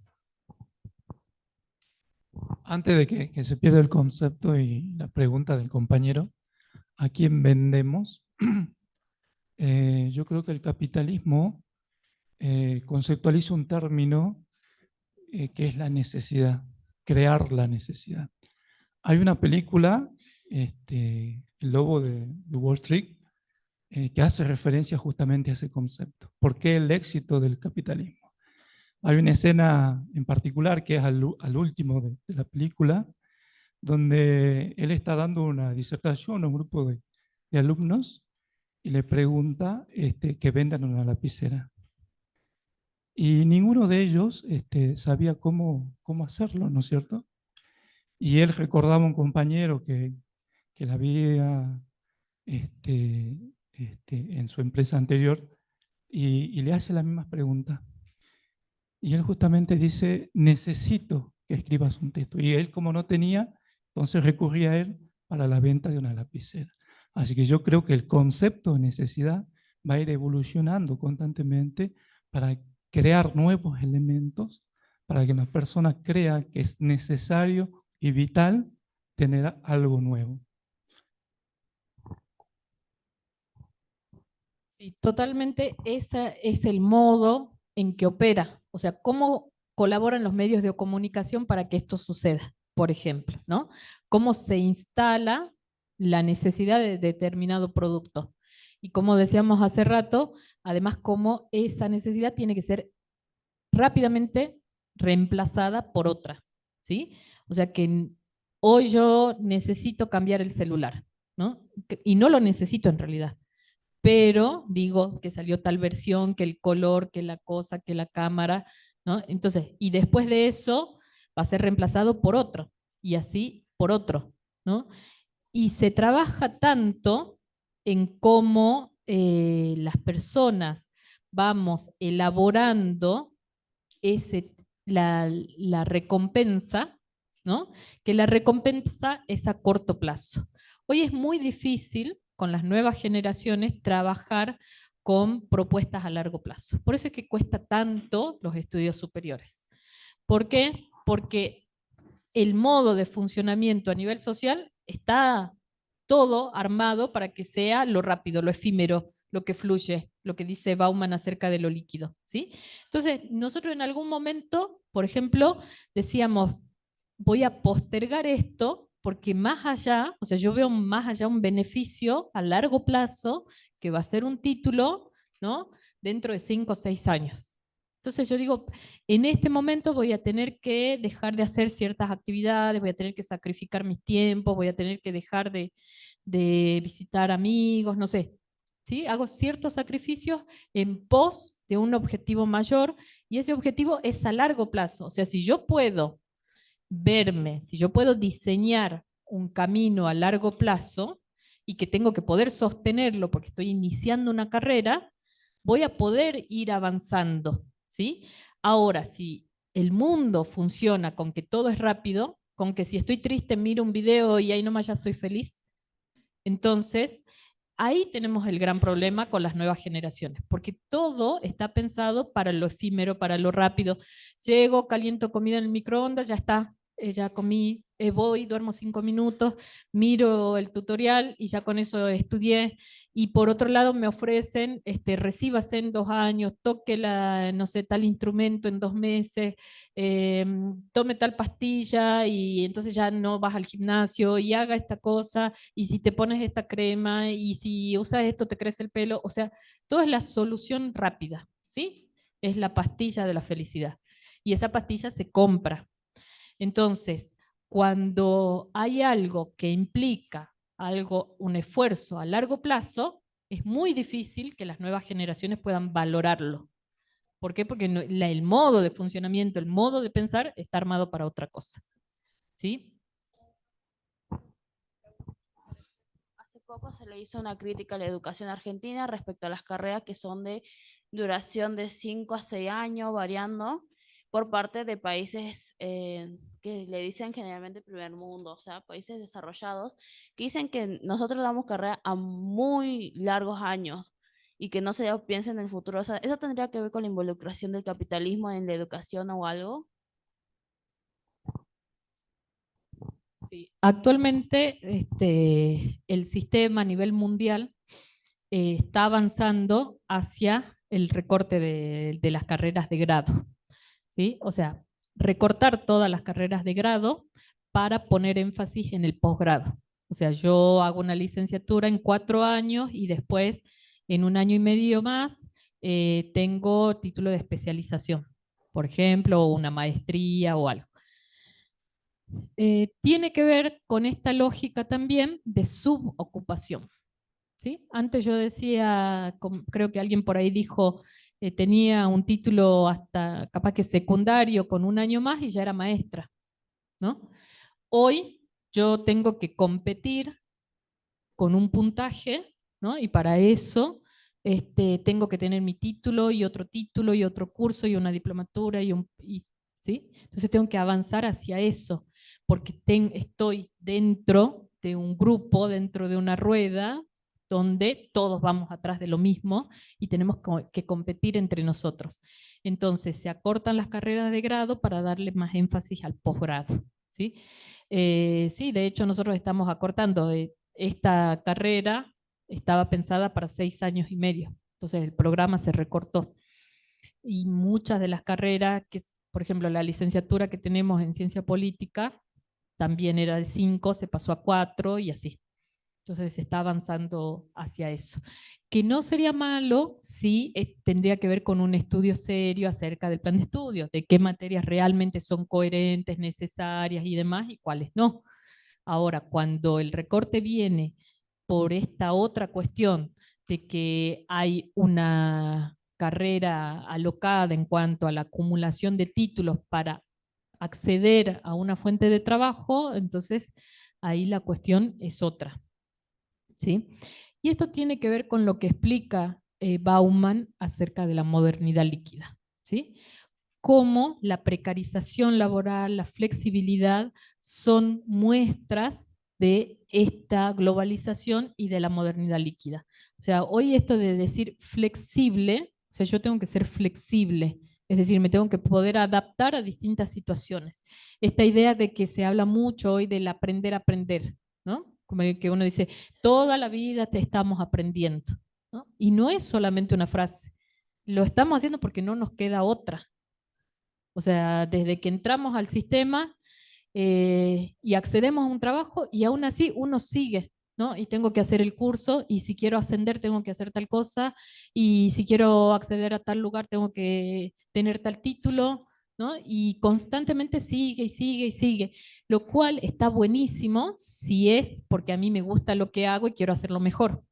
Antes de que se pierda el concepto y la pregunta del compañero, ¿a quién vendemos? Yo creo que el capitalismo conceptualiza un término que es la necesidad, crear la necesidad. Hay una película, El Lobo de Wall Street, que hace referencia justamente a ese concepto. ¿Por qué el éxito del capitalismo? Hay una escena en particular que es al último de la película, donde él está dando una disertación a un grupo de alumnos y le pregunta que vendan una lapicera. Y ninguno de ellos sabía cómo hacerlo, ¿no es cierto? Y él recordaba a un compañero que le había en su empresa anterior y le hace las mismas preguntas. Y él justamente dice, necesito que escribas un texto. Y él, como no tenía, entonces recurría a él para la venta de una lapicera. Así que yo creo que el concepto de necesidad va a ir evolucionando constantemente para crear nuevos elementos, para que una persona crea que es necesario y vital tener algo nuevo. sí, totalmente ese es el modo en que opera, o sea, cómo colaboran los medios de comunicación para que esto suceda, por ejemplo, ¿no? Cómo se instala la necesidad de determinado producto. Y como decíamos hace rato, además cómo esa necesidad tiene que ser rápidamente reemplazada por otra, ¿sí? O sea que hoy yo necesito cambiar el celular, ¿no? Y no lo necesito en realidad, pero digo que salió tal versión, que el color, que la cosa, que la cámara, ¿no? Entonces, y después de eso va a ser reemplazado por otro, y así por otro, ¿no? Y se trabaja tanto en cómo las personas vamos elaborando la recompensa, ¿no? Que la recompensa es a corto plazo. Hoy es muy difícil con las nuevas generaciones trabajar con propuestas a largo plazo. Por eso es que cuesta tanto los estudios superiores. ¿Por qué? Porque el modo de funcionamiento a nivel social está todo armado para que sea lo rápido, lo efímero, lo que fluye, lo que dice Bauman acerca de lo líquido, ¿sí? Entonces, nosotros en algún momento, por ejemplo, decíamos, voy a postergar esto porque más allá, o sea, yo veo más allá un beneficio a largo plazo que va a ser un título, ¿no? Dentro de 5 o 6 años. Entonces yo digo, en este momento voy a tener que dejar de hacer ciertas actividades, voy a tener que sacrificar mis tiempos, voy a tener que dejar de visitar amigos, no sé, ¿sí? Hago ciertos sacrificios en pos de un objetivo mayor y ese objetivo es a largo plazo. O sea, si yo puedo verme, si yo puedo diseñar un camino a largo plazo y que tengo que poder sostenerlo porque estoy iniciando una carrera, voy a poder ir avanzando, ¿sí? Ahora, si el mundo funciona con que todo es rápido, con que si estoy triste miro un video y ahí nomás ya soy feliz, entonces ahí tenemos el gran problema con las nuevas generaciones, porque todo está pensado para lo efímero, para lo rápido. Llego, caliento comida en el microondas, ya está, ya comí, voy, duermo 5 minutos, miro el tutorial y ya con eso estudié. Y por otro lado me ofrecen, recíbase en 2 años, toque no sé, tal instrumento en 2 meses, tome tal pastilla y entonces ya no vas al gimnasio y haga esta cosa y si te pones esta crema y si usas esto te crece el pelo. O sea, todo es la solución rápida, ¿sí? Es la pastilla de la felicidad. Y esa pastilla se compra. Entonces, cuando hay algo que implica un esfuerzo a largo plazo, es muy difícil que las nuevas generaciones puedan valorarlo, ¿Por qué? Porque el modo de funcionamiento, el modo de pensar está armado para otra cosa. ¿Sí? Hace poco se le hizo una crítica a la educación argentina respecto a las carreras que son de duración de 5 a 6 años, variando, por parte de países que le dicen generalmente primer mundo, o sea, países desarrollados, que dicen que nosotros damos carrera a muy largos años y que no se piensa en el futuro. O sea, ¿eso tendría que ver con la involucración del capitalismo en la educación o algo? Sí. Actualmente el sistema a nivel mundial está avanzando hacia el recorte de las carreras de grado. ¿Sí? O sea, recortar todas las carreras de grado para poner énfasis en el posgrado. O sea, yo hago una licenciatura en 4 años y después, en 1 año y medio más, tengo título de especialización, por ejemplo, o una maestría o algo. Tiene que ver con esta lógica también de subocupación. ¿Sí? Antes yo decía, creo que alguien por ahí dijo, tenía un título hasta capaz que secundario con 1 año más y ya era maestra, ¿no? Hoy yo tengo que competir con un puntaje, ¿no? Y para eso tengo que tener mi título y otro curso y una diplomatura ¿sí? Entonces tengo que avanzar hacia eso, porque estoy dentro de un grupo, dentro de una rueda, donde todos vamos atrás de lo mismo y tenemos que competir entre nosotros. Entonces se acortan las carreras de grado para darle más énfasis al posgrado, ¿sí? Sí, de hecho nosotros estamos acortando. Esta carrera estaba pensada para 6 años y medio, entonces el programa se recortó. Y muchas de las carreras, por ejemplo, la licenciatura que tenemos en ciencia política, también era de 5, se pasó a 4 y así. Entonces se está avanzando hacia eso. Que no sería malo si tendría que ver con un estudio serio acerca del plan de estudios, de qué materias realmente son coherentes, necesarias y demás, y cuáles no. Ahora, cuando el recorte viene por esta otra cuestión de que hay una carrera alocada en cuanto a la acumulación de títulos para acceder a una fuente de trabajo, entonces ahí la cuestión es otra. ¿Sí? Y esto tiene que ver con lo que explica Bauman acerca de la modernidad líquida. ¿Sí? Cómo la precarización laboral, la flexibilidad son muestras de esta globalización y de la modernidad líquida. O sea, hoy esto de decir flexible, o sea, yo tengo que ser flexible, es decir, me tengo que poder adaptar a distintas situaciones. Esta idea de que se habla mucho hoy del aprender a aprender, ¿no? Como que uno dice, toda la vida te estamos aprendiendo, ¿no? Y no es solamente una frase, lo estamos haciendo porque no nos queda otra. O sea, desde que entramos al sistema y accedemos a un trabajo y aún así uno sigue, ¿no? Y tengo que hacer el curso y si quiero ascender tengo que hacer tal cosa y si quiero acceder a tal lugar tengo que tener tal título, ¿no? Y constantemente sigue y sigue y sigue, lo cual está buenísimo si es porque a mí me gusta lo que hago y quiero hacerlo mejor.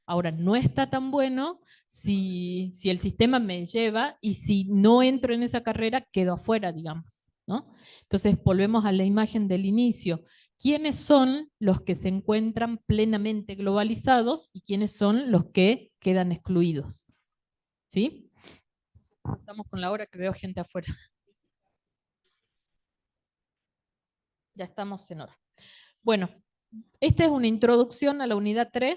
Ahora, no está tan bueno si el sistema me lleva y si no entro en esa carrera, quedo afuera, digamos, ¿no? Entonces, volvemos a la imagen del inicio. ¿Quiénes son los que se encuentran plenamente globalizados y quiénes son los que quedan excluidos? ¿Sí? Estamos con la hora que veo gente afuera. Ya estamos en hora. Bueno, esta es una introducción a la unidad 3.